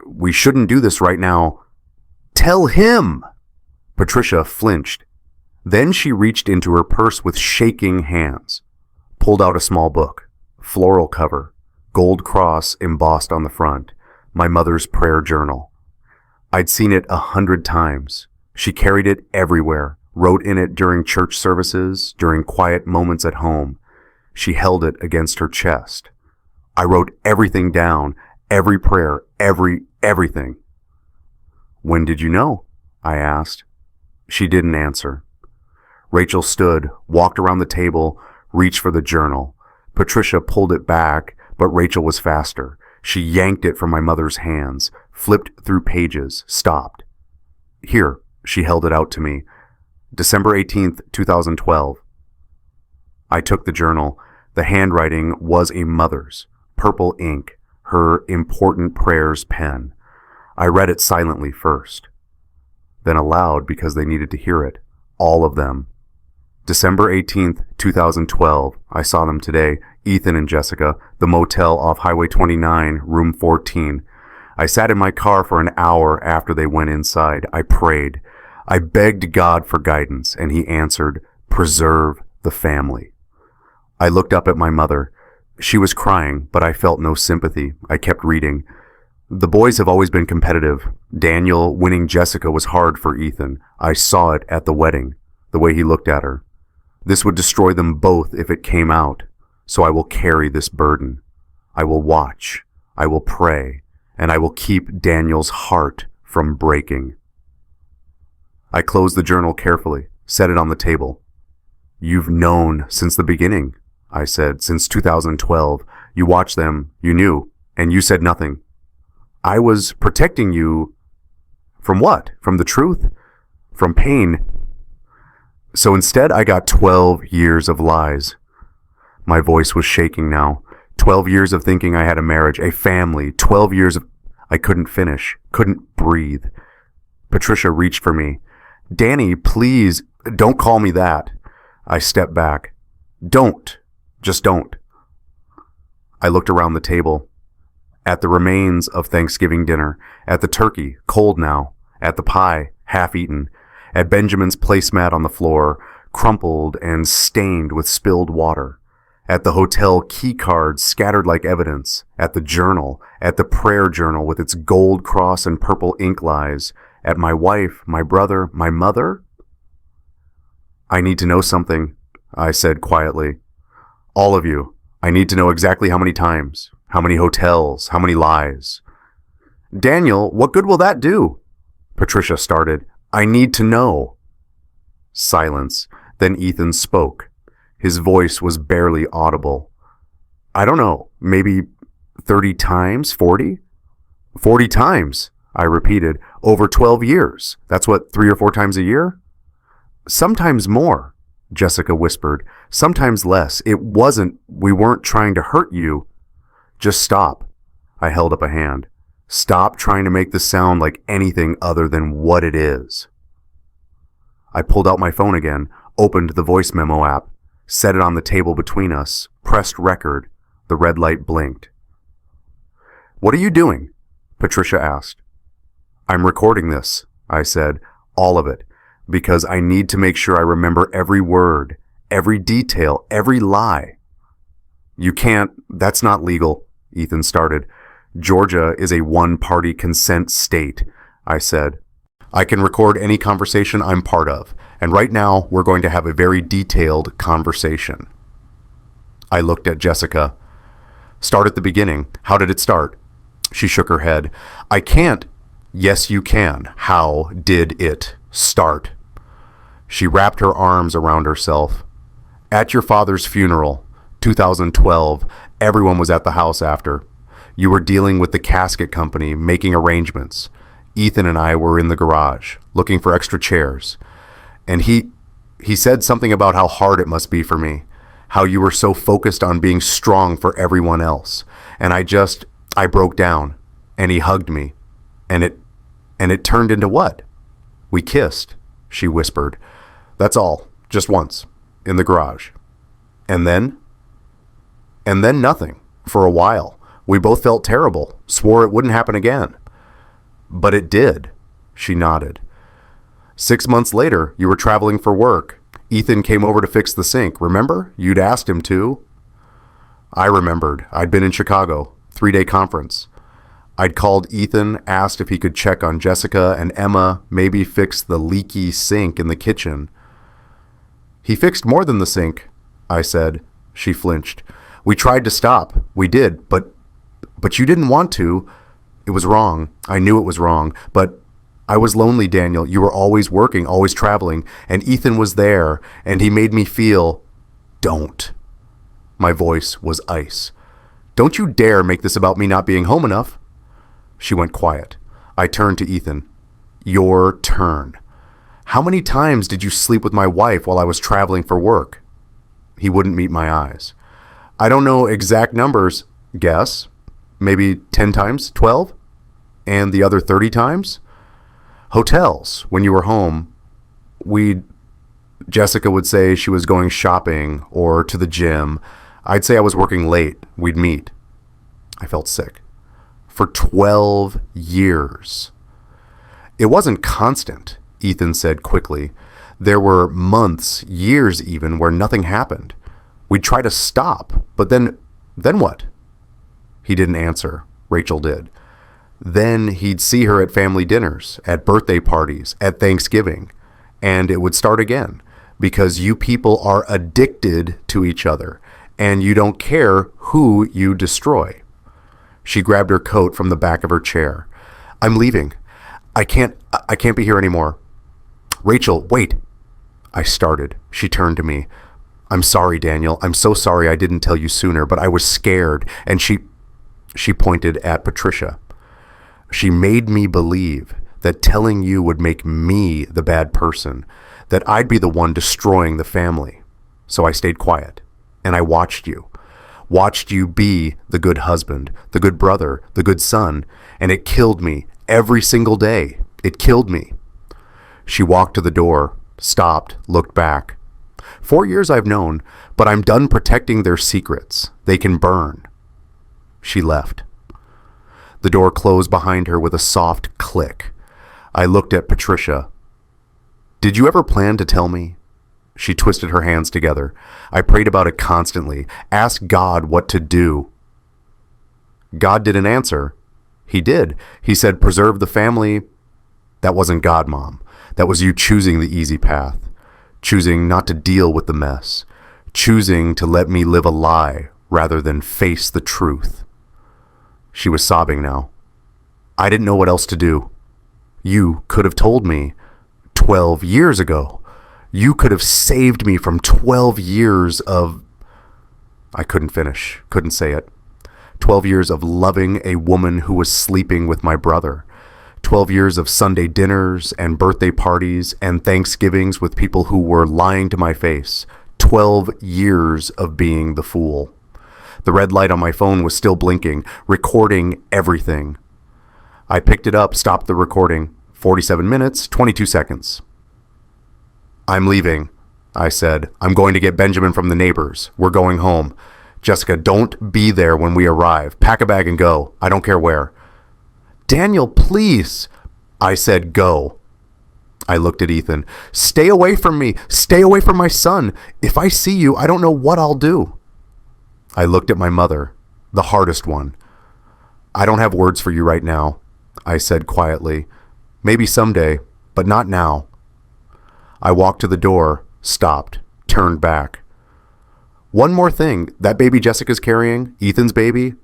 We shouldn't do this right now. Tell him. Patricia flinched. Then she reached into her purse with shaking hands, pulled out a small book, floral cover, gold cross embossed on the front, my mother's prayer journal. I'd seen it 100 times. She carried it everywhere, wrote in it during church services, during quiet moments at home. She held it against her chest. I wrote everything down, every prayer, everything. When did you know? I asked. She didn't answer. Rachel stood, walked around the table, reached for the journal. Patricia pulled it back, but Rachel was faster. She yanked it from my mother's hands, flipped through pages, stopped. Here, she held it out to me. December 18th, 2012. I took the journal. The handwriting was a mother's, purple ink, her important prayers pen. I read it silently first, then aloud because they needed to hear it, all of them. December 18th, 2012. I saw them today, Ethan and Jessica, the motel off Highway 29, room 14. I sat in my car for an hour after they went inside. I prayed. I begged God for guidance, and he answered, preserve the family. I looked up at my mother. She was crying, but I felt no sympathy. I kept reading. The boys have always been competitive. Daniel winning Jessica was hard for Ethan. I saw it at the wedding, the way he looked at her. This would destroy them both if it came out. So I will carry this burden. I will watch. I will pray. And I will keep Daniel's heart from breaking. I closed the journal carefully, set it on the table. You've known since the beginning, I said, since 2012. You watched them, you knew, and you said nothing. I was protecting you from what? From the truth? From pain? So instead I got 12 years of lies. My voice was shaking now. 12 years of thinking I had a marriage, a family, 12 years of... I couldn't finish, couldn't breathe. Patricia reached for me. Danny, please, don't call me that. I stepped back. Don't. Just don't. I looked around the table. At the remains of Thanksgiving dinner, at the turkey, cold now, at the pie, half eaten, at Benjamin's placemat on the floor, crumpled and stained with spilled water, at the hotel key cards scattered like evidence, at the journal, at the prayer journal with its gold cross and purple ink lies, at my wife, my brother, my mother? I need to know something, I said quietly. All of you. I need to know exactly how many times, how many hotels, how many lies. Daniel, what good will that do? Patricia started. I need to know. Silence. Then Ethan spoke. His voice was barely audible. I don't know, maybe 30 times, 40? 40 times, I repeated, over 12 years. That's what, 3 or 4 times a year? Sometimes more, Jessica whispered. Sometimes less. We weren't trying to hurt you. Just stop. I held up a hand. Stop trying to make this sound like anything other than what it is. I pulled out my phone again, opened the voice memo app, set it on the table between us, pressed record. The red light blinked. What are you doing? Patricia asked. I'm recording this, I said, all of it, because I need to make sure I remember every word, every detail, every lie. You can't, that's not legal, Ethan started. Georgia is a one-party consent state, I said. I can record any conversation I'm part of, and right now we're going to have a very detailed conversation. I looked at Jessica. Start at the beginning. How did it start? She shook her head. I can't. Yes, you can. How did it start? She wrapped her arms around herself. At your father's funeral, 2012, everyone was at the house after. You were dealing with the casket company, making arrangements. Ethan and I were in the garage, looking for extra chairs. And he said something about how hard it must be for me, how you were so focused on being strong for everyone else. And I broke down, and he hugged me. And it turned into what? We kissed, she whispered. That's all, just once, in the garage. And then nothing, for a while. We both felt terrible, swore it wouldn't happen again. But it did, she nodded. 6 months later, you were traveling for work. Ethan came over to fix the sink, remember? You'd asked him to. I remembered. I'd been in Chicago, 3-day conference. I'd called Ethan, asked if he could check on Jessica and Emma, maybe fix the leaky sink in the kitchen. He fixed more than the sink, I said. She flinched. We tried to stop. We did, but you didn't want to. It was wrong. I knew it was wrong, but I was lonely, Daniel. You were always working, always traveling, and Ethan was there, and he made me feel... Don't. My voice was ice. Don't you dare make this about me not being home enough. She went quiet. I turned to Ethan. Your turn. How many times did you sleep with my wife while I was traveling for work? He wouldn't meet my eyes. I don't know exact numbers. Guess. Maybe 10 times? 12? And the other 30 times? Hotels, when you were home. Jessica would say she was going shopping or to the gym. I'd say I was working late. We'd meet. I felt sick. For 12 years. It wasn't constant, Ethan said quickly. There were months, years even, where nothing happened. We'd try to stop, but then what? He didn't answer. Rachel did. Then he'd see her at family dinners, at birthday parties, at Thanksgiving, and it would start again. because you people are addicted to each other and you don't care who you destroy. She grabbed her coat from the back of her chair. I'm leaving. I can't be here anymore. Rachel, wait. I started. She turned to me. I'm sorry, Daniel. I'm so sorry I didn't tell you sooner, but I was scared. And she pointed at Patricia. She made me believe that telling you would make me the bad person, that I'd be the one destroying the family. So I stayed quiet, and I watched you be the good husband, the good brother, the good son, and it killed me every single day. It killed me. She walked to the door, stopped, looked back. 4 years I've known, but I'm done protecting their secrets. They can burn. She left. The door closed behind her with a soft click. I looked at Patricia. Did you ever plan to tell me? She twisted her hands together. I prayed about it constantly, asked God what to do. God didn't answer. He did. He said, preserve the family. That wasn't God, Mom. That was you choosing the easy path, choosing not to deal with the mess, choosing to let me live a lie rather than face the truth. She was sobbing now. I didn't know what else to do. You could have told me 12 years ago. You could have saved me from 12 years of... I couldn't finish, couldn't say it. 12 years of loving a woman who was sleeping with my brother. 12 years of Sunday dinners and birthday parties and Thanksgivings with people who were lying to my face. 12 years of being the fool. The red light on my phone was still blinking, recording everything. I picked it up, stopped the recording. 47 minutes, 22 seconds. I'm leaving, I said. I'm going to get Benjamin from the neighbors. We're going home. Jessica, don't be there when we arrive. Pack a bag and go. I don't care where. Daniel, please. I said, go. I looked at Ethan. Stay away from me. Stay away from my son. If I see you, I don't know what I'll do. I looked at my mother, the hardest one. I don't have words for you right now, I said quietly. Maybe someday, but not now. I walked to the door, stopped, turned back. One more thing, that baby Jessica's carrying, Ethan's baby,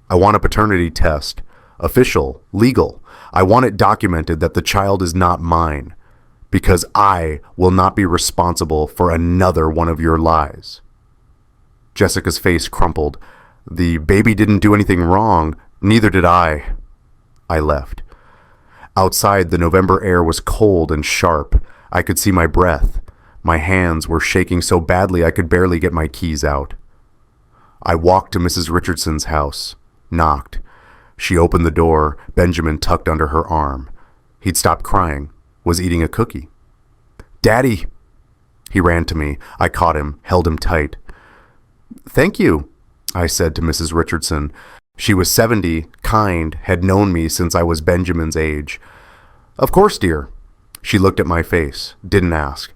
I want a paternity test. Official, legal. I want it documented that the child is not mine, because I will not be responsible for another one of your lies. Jessica's face crumpled. The baby didn't do anything wrong, neither did I. I left. Outside, the November air was cold and sharp. I could see my breath. My hands were shaking so badly I could barely get my keys out. I walked to Mrs. Richardson's house, knocked. She opened the door, Benjamin tucked under her arm. He'd stopped crying, was eating a cookie. Daddy! He ran to me. I caught him, held him tight. Thank you, I said to Mrs. Richardson. She was 70, kind, had known me since I was Benjamin's age. Of course, dear. She looked at my face, didn't ask.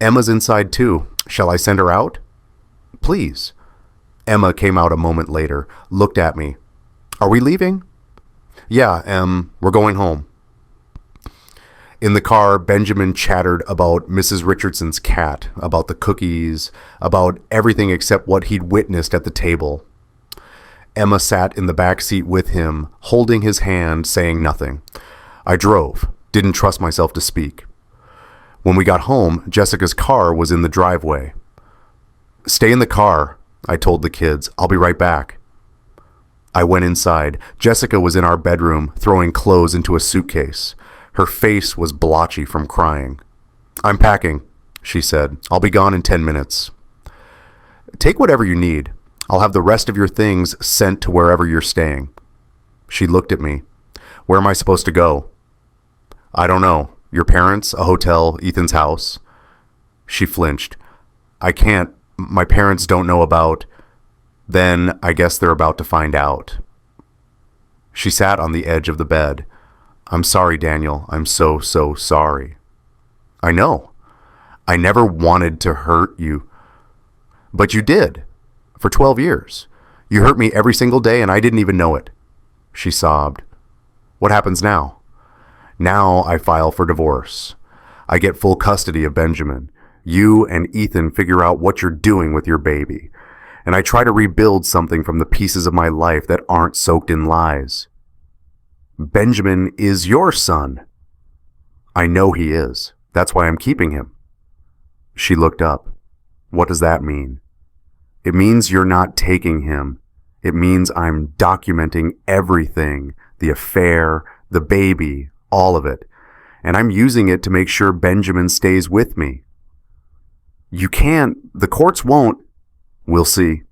Emma's inside too. Shall I send her out? Please. Emma came out a moment later, looked at me. Are we leaving? Yeah, we're going home. In the car, Benjamin chattered about Mrs. Richardson's cat, about the cookies, about everything except what he'd witnessed at the table. Emma sat in the back seat with him, holding his hand, saying nothing. I drove, didn't trust myself to speak. When we got home, Jessica's car was in the driveway. Stay in the car, I told the kids. I'll be right back. I went inside. Jessica was in our bedroom, throwing clothes into a suitcase. Her face was blotchy from crying. I'm packing, she said. I'll be gone in 10 minutes. Take whatever you need. I'll have the rest of your things sent to wherever you're staying. She looked at me. Where am I supposed to go? I don't know. Your parents, a hotel, Ethan's house. She flinched. I can't. My parents don't know about... Then I guess they're about to find out. She sat on the edge of the bed. I'm sorry, Daniel. I'm so sorry. I know. I never wanted to hurt you. But you did. For 12 years. You hurt me every single day and I didn't even know it. She sobbed. What happens now? Now I file for divorce. I get full custody of Benjamin. You and Ethan figure out what you're doing with your baby. And I try to rebuild something from the pieces of my life that aren't soaked in lies. Benjamin is your son. I know he is. That's why I'm keeping him. She looked up. What does that mean? It means you're not taking him. It means I'm documenting everything, the affair, the baby, all of it. And I'm using it to make sure Benjamin stays with me. You can't. The courts won't. We'll see.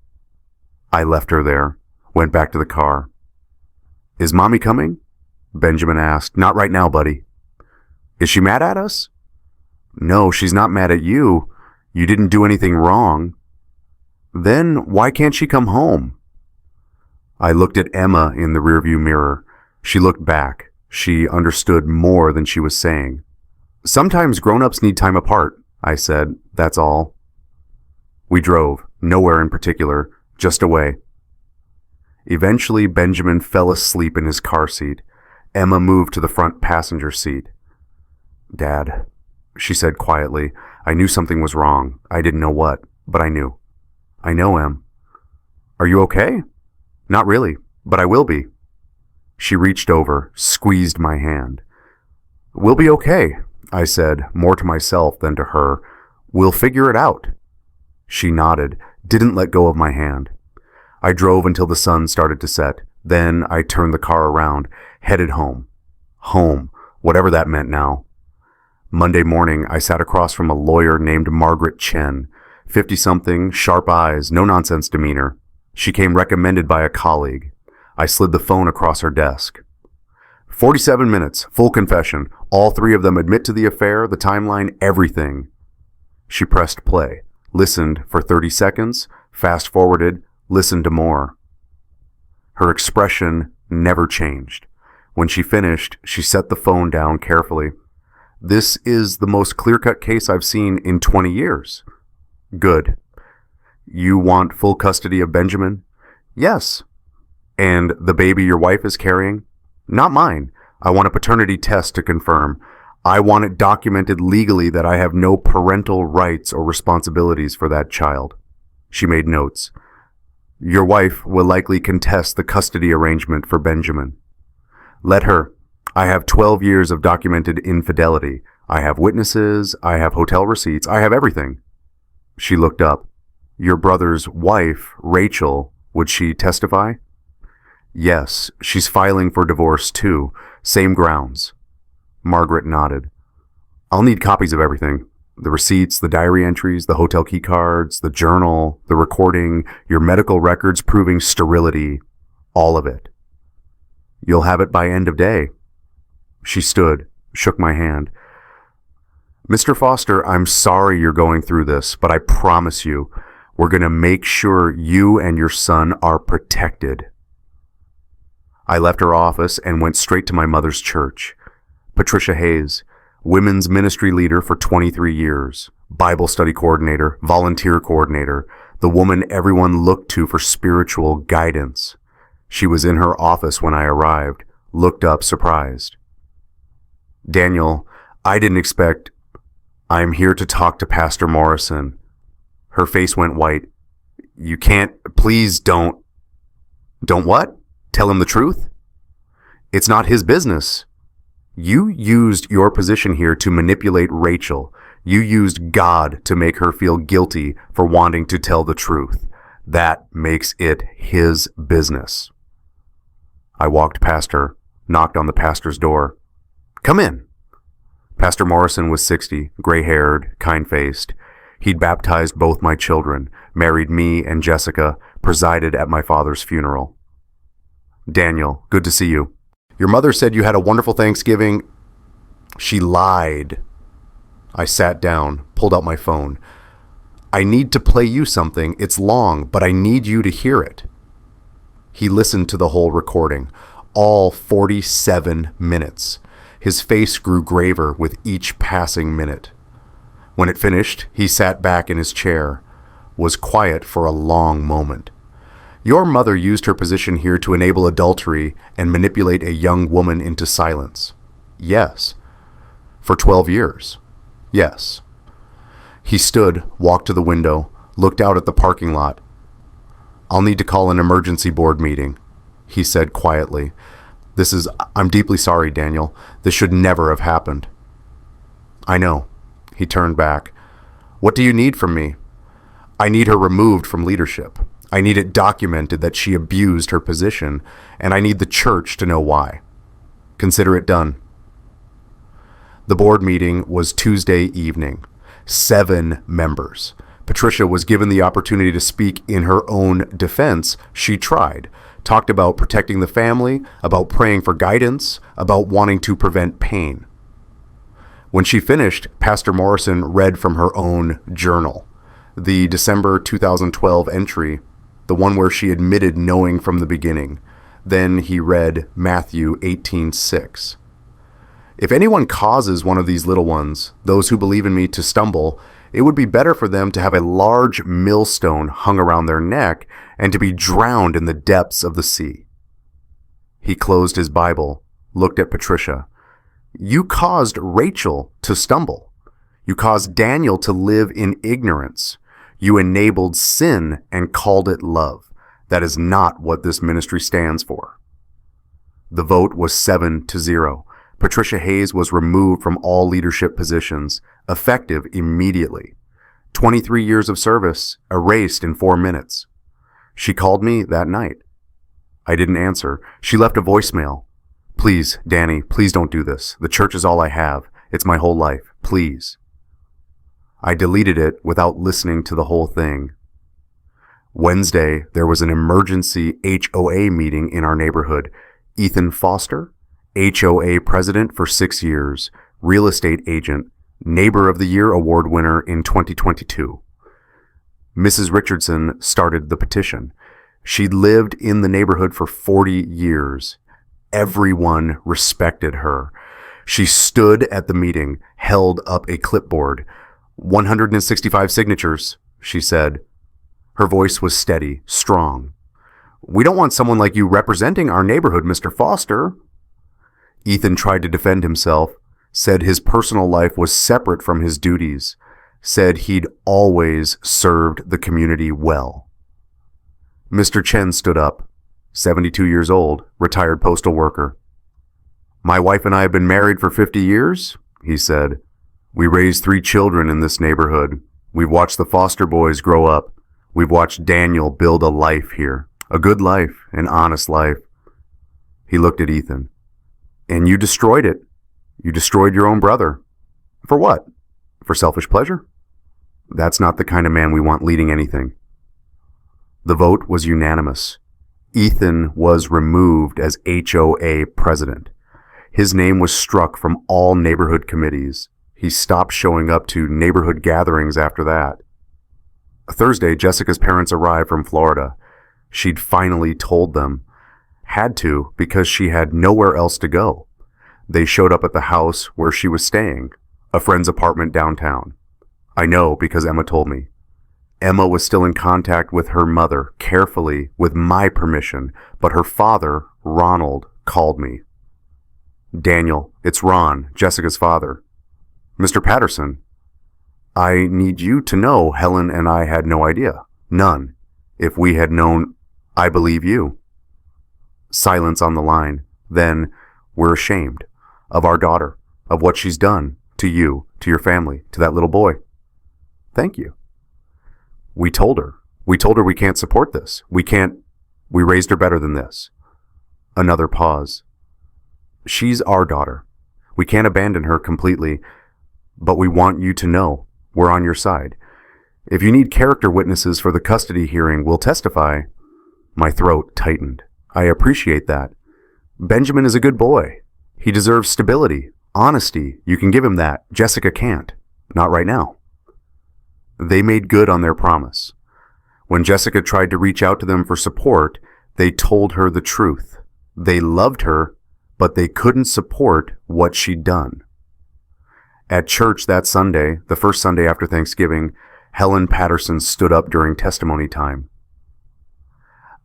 I left her there, went back to the car. Is Mommy coming? Benjamin asked. Not right now, buddy. Is she mad at us? No, she's not mad at you. You didn't do anything wrong. Then why can't she come home? I looked at Emma in the rearview mirror. She looked back. She understood more than she was saying. Sometimes grown-ups need time apart, I said. That's all. We drove, nowhere in particular, just away. Eventually, Benjamin fell asleep in his car seat. Emma moved to the front passenger seat. Dad, she said quietly. I knew something was wrong. I didn't know what, but I knew. I know, Em. Are you okay? Not really, but I will be. She reached over, squeezed my hand. We'll be okay, I said, more to myself than to her. We'll figure it out. She nodded, didn't let go of my hand. I drove until the sun started to set. Then I turned the car around, headed home. Home, whatever that meant now. Monday morning, I sat across from a lawyer named Margaret Chen, 50-something, sharp eyes, no-nonsense demeanor. She came recommended by a colleague. I slid the phone across her desk. 47 minutes, full confession. All three of them admit to the affair, the timeline, everything. She pressed play, listened for 30 seconds, fast-forwarded, listened to more. Her expression never changed. When she finished, she set the phone down carefully. This is the most clear-cut case I've seen in 20 years. Good. You want full custody of Benjamin? Yes. And the baby your wife is carrying? Not mine. I want a paternity test to confirm. I want it documented legally that I have no parental rights or responsibilities for that child. She made notes. Your wife will likely contest the custody arrangement for Benjamin. Let her. I have 12 years of documented infidelity. I have witnesses. I have hotel receipts. I have everything. She looked up. Your brother's wife, Rachel, would she testify? Yes, she's filing for divorce too. Same grounds. Margaret nodded. I'll need copies of everything. The receipts, the diary entries, the hotel key cards, the journal, the recording, your medical records proving sterility. All of it. You'll have it by end of day. She stood, shook my hand. Mr. Foster, I'm sorry you're going through this, but I promise you, we're going to make sure you and your son are protected. I left her office and went straight to my mother's church. Patricia Hayes, women's ministry leader for 23 years, Bible study coordinator, volunteer coordinator, the woman everyone looked to for spiritual guidance. She was in her office when I arrived, looked up surprised. Daniel, I didn't expect... I'm here to talk to Pastor Morrison. Her face went white. You can't... Please don't... Don't what? Tell him the truth? It's not his business. You used your position here to manipulate Rachel. You used God to make her feel guilty for wanting to tell the truth. That makes it his business. I walked past her, knocked on the pastor's door. Come in. Pastor Morrison was 60, gray-haired, kind-faced. He'd baptized both my children, married me and Jessica, presided at my father's funeral. Daniel, good to see you. Your mother said you had a wonderful Thanksgiving. She lied. I sat down, pulled out my phone. I need to play you something. It's long, but I need you to hear it. He listened to the whole recording, all 47 minutes. His face grew graver with each passing minute. When it finished, he sat back in his chair, was quiet for a long moment. Your mother used her position here to enable adultery and manipulate a young woman into silence. Yes. For 12 years. Yes. He stood, walked to the window, looked out at the parking lot. "I'll need to call an emergency board meeting," he said quietly. I'm deeply sorry, Daniel. This should never have happened." "I know." He turned back. "What do you need from me?" "I need her removed from leadership. I need it documented that she abused her position, and I need the church to know why. Consider it done." The board meeting was Tuesday evening. 7 members. Patricia was given the opportunity to speak in her own defense. She tried. Talked about protecting the family, about praying for guidance, about wanting to prevent pain. When she finished, Pastor Morrison read from her own journal. The December 2012 entry, the one where she admitted knowing from the beginning. Then he read Matthew 18:6. "If anyone causes one of these little ones, those who believe in me, to stumble, it would be better for them to have a large millstone hung around their neck and to be drowned in the depths of the sea." He closed his Bible, looked at Patricia. "You caused Rachel to stumble. You caused Daniel to live in ignorance. You enabled sin and called it love. That is not what this ministry stands for." The vote was 7-0. Patricia Hayes was removed from all leadership positions, effective immediately. 23 years of service, erased in 4 minutes. She called me that night. I didn't answer. She left a voicemail. "Please, Danny, please don't do this. The church is all I have. It's my whole life. Please." I deleted it without listening to the whole thing. Wednesday, there was an emergency HOA meeting in our neighborhood. Ethan Foster, HOA president for 6 years, real estate agent, Neighbor of the Year award winner in 2022. Mrs. Richardson started the petition. She'd lived in the neighborhood for 40 years. Everyone respected her. She stood at the meeting, held up a clipboard. 165 signatures, she said. Her voice was steady, strong. "We don't want someone like you representing our neighborhood, Mr. Foster." Ethan tried to defend himself, said his personal life was separate from his duties, said he'd always served the community well. Mr. Chen stood up, 72 years old, retired postal worker. "My wife and I have been married for 50 years, he said. "We raised 3 children in this neighborhood. We've watched the Foster boys grow up. We've watched Daniel build a life here, a good life, an honest life." He looked at Ethan. "And you destroyed it. You destroyed your own brother. For what? For selfish pleasure? That's not the kind of man we want leading anything." The vote was unanimous. Ethan was removed as HOA president. His name was struck from all neighborhood committees. He stopped showing up to neighborhood gatherings after that. Thursday, Jessica's parents arrived from Florida. She'd finally told them. Had to, because she had nowhere else to go. They showed up at the house where she was staying, a friend's apartment downtown. I know because Emma told me. Emma was still in contact with her mother, carefully, with my permission, but her father, Ronald, called me. "Daniel, it's Ron, Jessica's father." "Mr. Patterson, I need you to know Helen and I had no idea. None. If we had known, I believe you." Silence on the line. Then, "We're ashamed of our daughter, of what she's done to you, to your family, to that little boy." "Thank you." We told her we can't support this. We raised her better than this." Another pause. "She's our daughter. We can't abandon her completely, but we want you to know we're on your side. If you need character witnesses for the custody hearing, we'll testify." My throat tightened. "I appreciate that. Benjamin is a good boy. He deserves stability, honesty. You can give him that. Jessica can't. Not right now." They made good on their promise. When Jessica tried to reach out to them for support, they told her the truth. They loved her, but they couldn't support what she'd done. At church that Sunday, the first Sunday after Thanksgiving, Helen Patterson stood up during testimony time.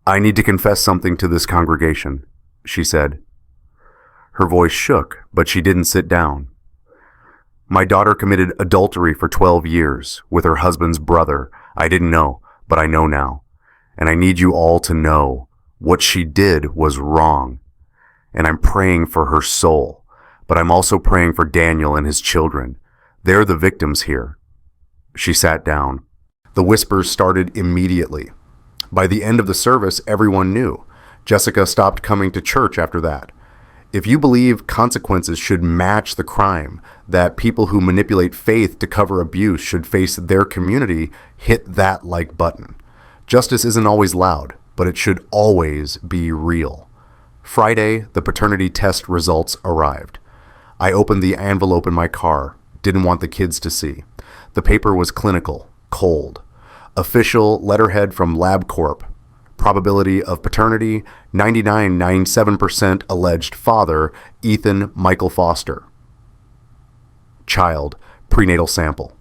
"I need to confess something to this congregation," she said. Her voice shook, but she didn't sit down. My daughter committed adultery for 12 years with her husband's brother. I didn't know, but I know now. And I need you all to know what she did was wrong. And I'm praying for her soul, but I'm also praying for Daniel and his children. They're the victims here. She sat down. The whispers started immediately. By the end of the service, everyone knew. Jessica stopped coming to church after that. If you believe consequences should match the crime, that people who manipulate faith to cover abuse should face their community, hit that like button. Justice isn't always loud, but it should always be real. Friday, the paternity test results arrived. I opened the envelope in my car. Didn't want the kids to see. The paper was clinical, cold. Official letterhead from LabCorp. Probability of paternity, 99.97% alleged father, Ethan Michael Foster. Child, prenatal sample.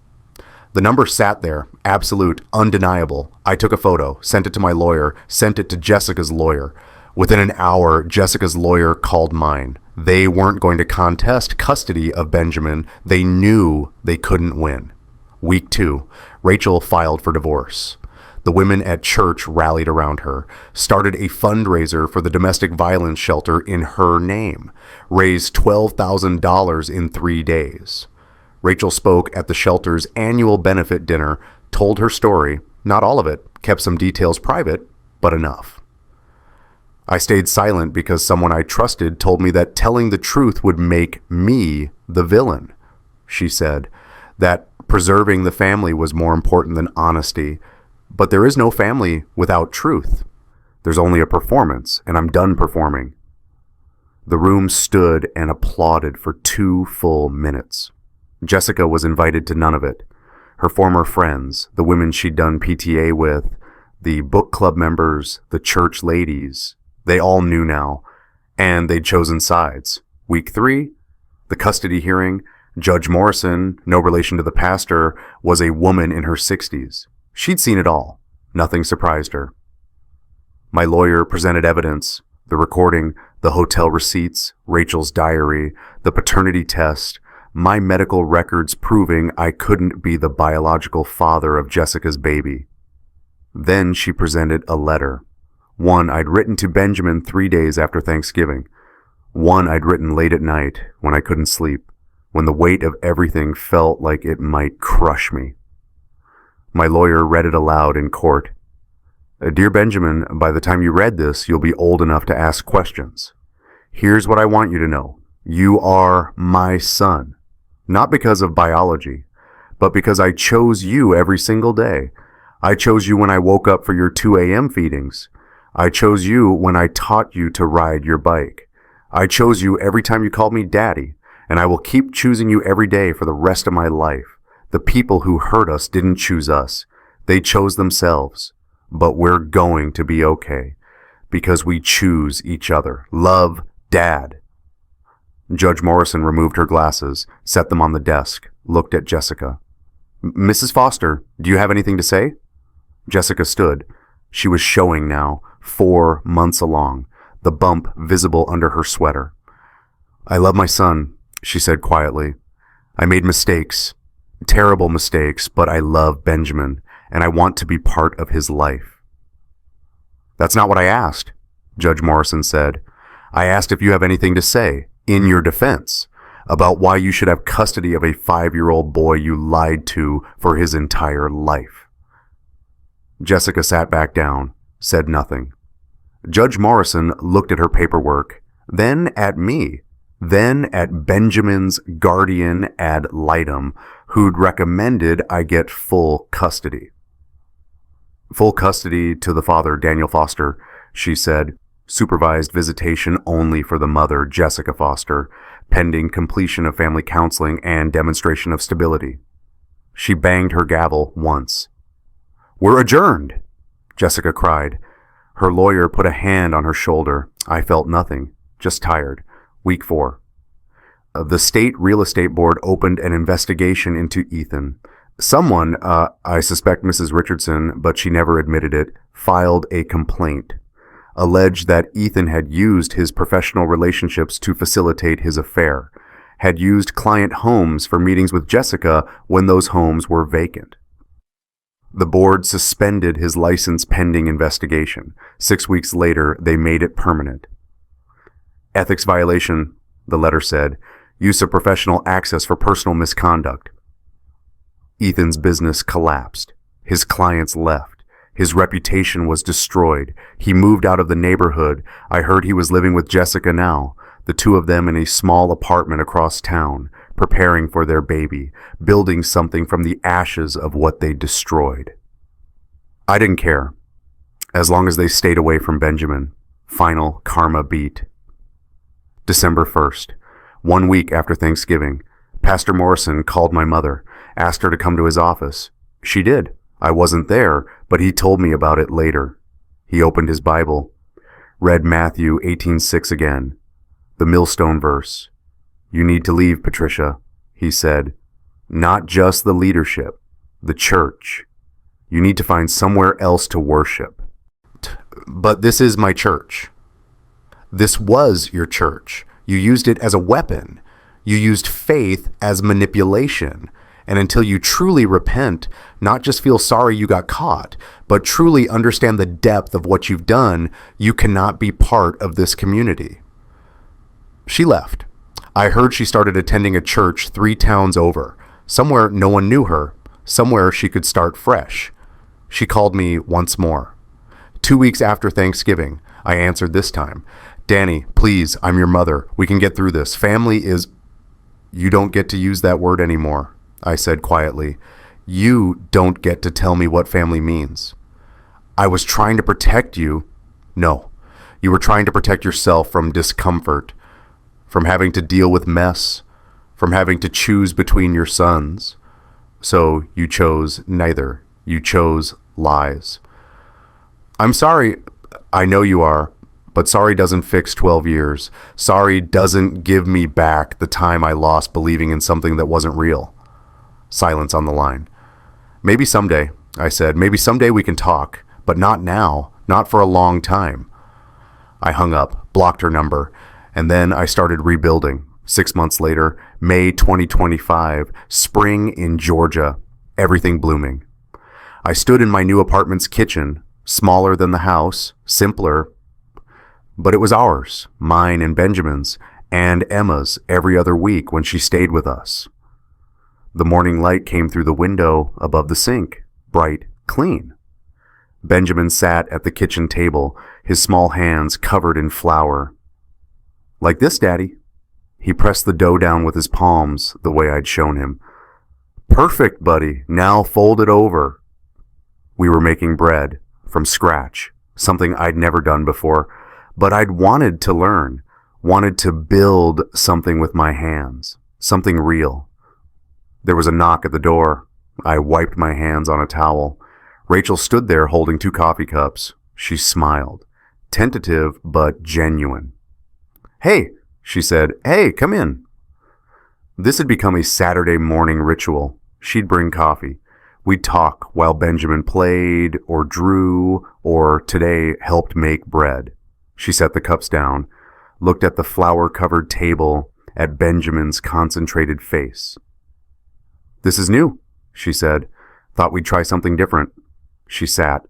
The number sat there, absolute, undeniable. I took a photo, sent it to my lawyer, sent it to Jessica's lawyer. Within an hour, Jessica's lawyer called mine. They weren't going to contest custody of Benjamin. They knew they couldn't win. Week 2, Rachel filed for divorce. The women at church rallied around her, started a fundraiser for the domestic violence shelter in her name, raised $12,000 in 3 days. Rachel spoke at the shelter's annual benefit dinner, told her story, not all of it, kept some details private, but enough. I stayed silent because someone I trusted told me that telling the truth would make me the villain. She said that preserving the family was more important than honesty. But there is no family without truth. There's only a performance, and I'm done performing. The room stood and applauded for 2 full minutes. Jessica was invited to none of it. Her former friends, the women she'd done PTA with, the book club members, the church ladies, they all knew now, and they'd chosen sides. Week 3, the custody hearing, Judge Morrison, no relation to the pastor, was a woman in her 60s. She'd seen it all. Nothing surprised her. My lawyer presented evidence, the recording, the hotel receipts, Rachel's diary, the paternity test, my medical records proving I couldn't be the biological father of Jessica's baby. Then she presented a letter. One I'd written to Benjamin 3 days after Thanksgiving. One I'd written late at night when I couldn't sleep, when the weight of everything felt like it might crush me. My lawyer read it aloud in court. Dear Benjamin, by the time you read this, you'll be old enough to ask questions. Here's what I want you to know. You are my son. Not because of biology, but because I chose you every single day. I chose you when I woke up for your 2 a.m. feedings. I chose you when I taught you to ride your bike. I chose you every time you called me daddy, and I will keep choosing you every day for the rest of my life. The people who hurt us didn't choose us. They chose themselves. But we're going to be okay because we choose each other. Love, Dad. Judge Morrison removed her glasses, set them on the desk, looked at Jessica. Mrs. Foster, do you have anything to say? Jessica stood. She was showing now, 4 months along, the bump visible under her sweater. I love my son, she said quietly. I made mistakes. Terrible mistakes, but I love Benjamin, and I want to be part of his life. That's not what I asked, Judge Morrison said. I asked if you have anything to say, in your defense, about why you should have custody of a 5-year-old boy you lied to for his entire life. Jessica sat back down, said nothing. Judge Morrison looked at her paperwork, then at me, then at Benjamin's guardian ad litem, who'd recommended I get full custody. Full custody to the father, Daniel Foster, she said. Supervised visitation only for the mother, Jessica Foster, pending completion of family counseling and demonstration of stability. She banged her gavel once. We're adjourned, Jessica cried. Her lawyer put a hand on her shoulder. I felt nothing, just tired. Week 4. The state real estate board opened an investigation into Ethan. Someone, I suspect Mrs. Richardson, but she never admitted it, filed a complaint. Alleged that Ethan had used his professional relationships to facilitate his affair, had used client homes for meetings with Jessica when those homes were vacant. The board suspended his license pending investigation. 6 weeks later, they made it permanent. Ethics violation, the letter said. Use of professional access for personal misconduct. Ethan's business collapsed. His clients left. His reputation was destroyed. He moved out of the neighborhood. I heard he was living with Jessica now, the two of them in a small apartment across town, preparing for their baby, building something from the ashes of what they destroyed. I didn't care, as long as they stayed away from Benjamin. Final karma beat. December 1st, 1 week after Thanksgiving, Pastor Morrison called my mother, asked her to come to his office. She did. I wasn't there, but he told me about it later. He opened his Bible, read Matthew 18:6 again, the millstone verse. You need to leave, Patricia, he said. Not just the leadership, the church. You need to find somewhere else to worship. But this is my church. This was your church. You used it as a weapon. You used faith as manipulation. And until you truly repent, not just feel sorry you got caught, but truly understand the depth of what you've done, you cannot be part of this community. She left. I heard she started attending a church 3 towns over, somewhere no one knew her, somewhere she could start fresh. She called me once more. 2 weeks after Thanksgiving, I answered this time. Danny, please, I'm your mother. We can get through this. Family is... You don't get to use that word anymore, I said quietly. You don't get to tell me what family means. I was trying to protect you. No, you were trying to protect yourself from discomfort, from having to deal with mess, from having to choose between your sons. So you chose neither. You chose lies. I'm sorry. I know you are. But sorry doesn't fix 12 years. Sorry doesn't give me back the time I lost believing in something that wasn't real. Silence on the line. Maybe someday, I said. Maybe someday we can talk, but not now. Not for a long time. I hung up, blocked her number, and then I started rebuilding. 6 months later, May 2025, spring in Georgia, everything blooming. I stood in my new apartment's kitchen, smaller than the house, simpler, but it was ours, mine and Benjamin's, and Emma's every other week when she stayed with us. The morning light came through the window above the sink, bright, clean. Benjamin sat at the kitchen table, his small hands covered in flour. Like this, Daddy. He pressed the dough down with his palms the way I'd shown him. Perfect, buddy. Now fold it over. We were making bread from scratch, something I'd never done before. But I'd wanted to learn, wanted to build something with my hands, something real. There was a knock at the door. I wiped my hands on a towel. Rachel stood there holding 2 coffee cups. She smiled, tentative but genuine. Hey, she said, hey, come in. This had become a Saturday morning ritual. She'd bring coffee. We'd talk while Benjamin played or drew or today helped make bread. She set the cups down, looked at the flour-covered table, at Benjamin's concentrated face. This is new, she said. Thought we'd try something different. She sat,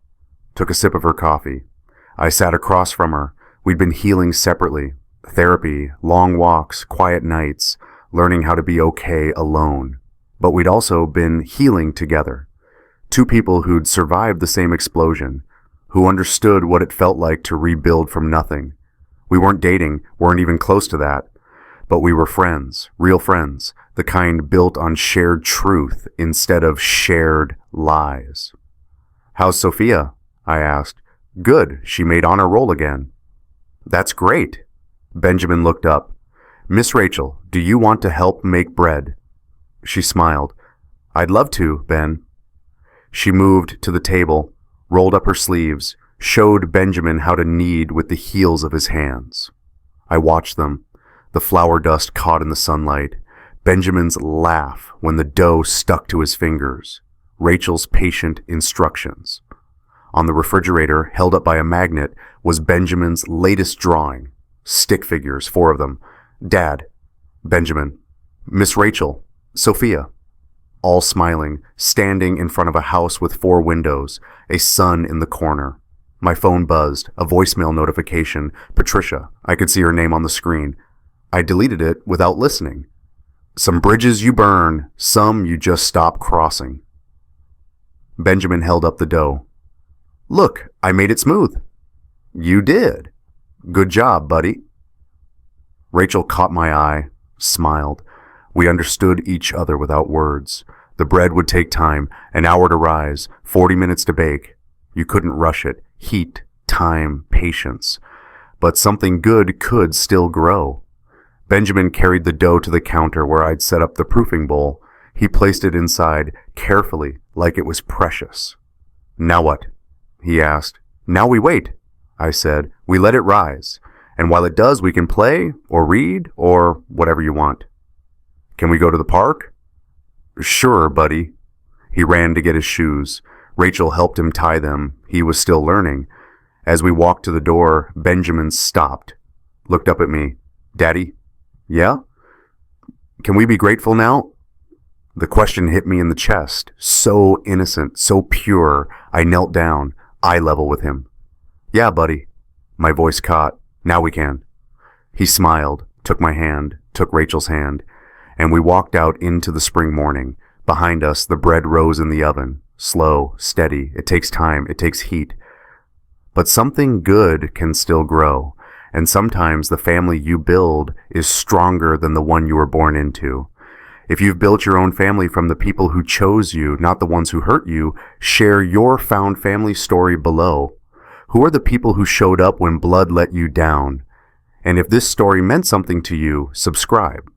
took a sip of her coffee. I sat across from her. We'd been healing separately. Therapy, long walks, quiet nights, learning how to be okay alone. But we'd also been healing together. 2 people who'd survived the same explosion, who understood what it felt like to rebuild from nothing. We weren't dating, weren't even close to that, but we were friends, real friends, the kind built on shared truth instead of shared lies. How's Sophia? I asked. Good, she made honor roll again. That's great. Benjamin looked up. Miss Rachel, do you want to help make bread? She smiled. I'd love to, Ben. She moved to the table, rolled up her sleeves, showed Benjamin how to knead with the heels of his hands. I watched them, the flour dust caught in the sunlight, Benjamin's laugh when the dough stuck to his fingers, Rachel's patient instructions. On the refrigerator, held up by a magnet, was Benjamin's latest drawing. Stick figures, 4 of them. Dad. Benjamin. Miss Rachel, Sophia, all smiling, standing in front of a house with 4 windows, a sun in the corner. My phone buzzed, a voicemail notification. Patricia, I could see her name on the screen. I deleted it without listening. Some bridges you burn, some you just stop crossing. Benjamin held up the dough. Look, I made it smooth. You did. Good job, buddy. Rachel caught my eye, smiled. We understood each other without words. The bread would take time, an hour to rise, 40 minutes to bake. You couldn't rush it. Heat, time, patience. But something good could still grow. Benjamin carried the dough to the counter where I'd set up the proofing bowl. He placed it inside, carefully, like it was precious. Now what? He asked. Now we wait, I said. We let it rise. And while it does, we can play, or read, or whatever you want. Can we go to the park? Sure, buddy. He ran to get his shoes. Rachel helped him tie them. He was still learning. As we walked to the door, Benjamin stopped, looked up at me. Daddy? Yeah? Can we be grateful now? The question hit me in the chest. So innocent, so pure. I knelt down, eye level with him. Yeah, buddy. My voice caught. Now we can. He smiled, took my hand, took Rachel's hand, and we walked out into the spring morning. Behind us, the bread rose in the oven. Slow, steady. It takes time. It takes heat. But something good can still grow. And sometimes the family you build is stronger than the one you were born into. If you've built your own family from the people who chose you, not the ones who hurt you, share your found family story below. Who are the people who showed up when blood let you down? And if this story meant something to you, subscribe.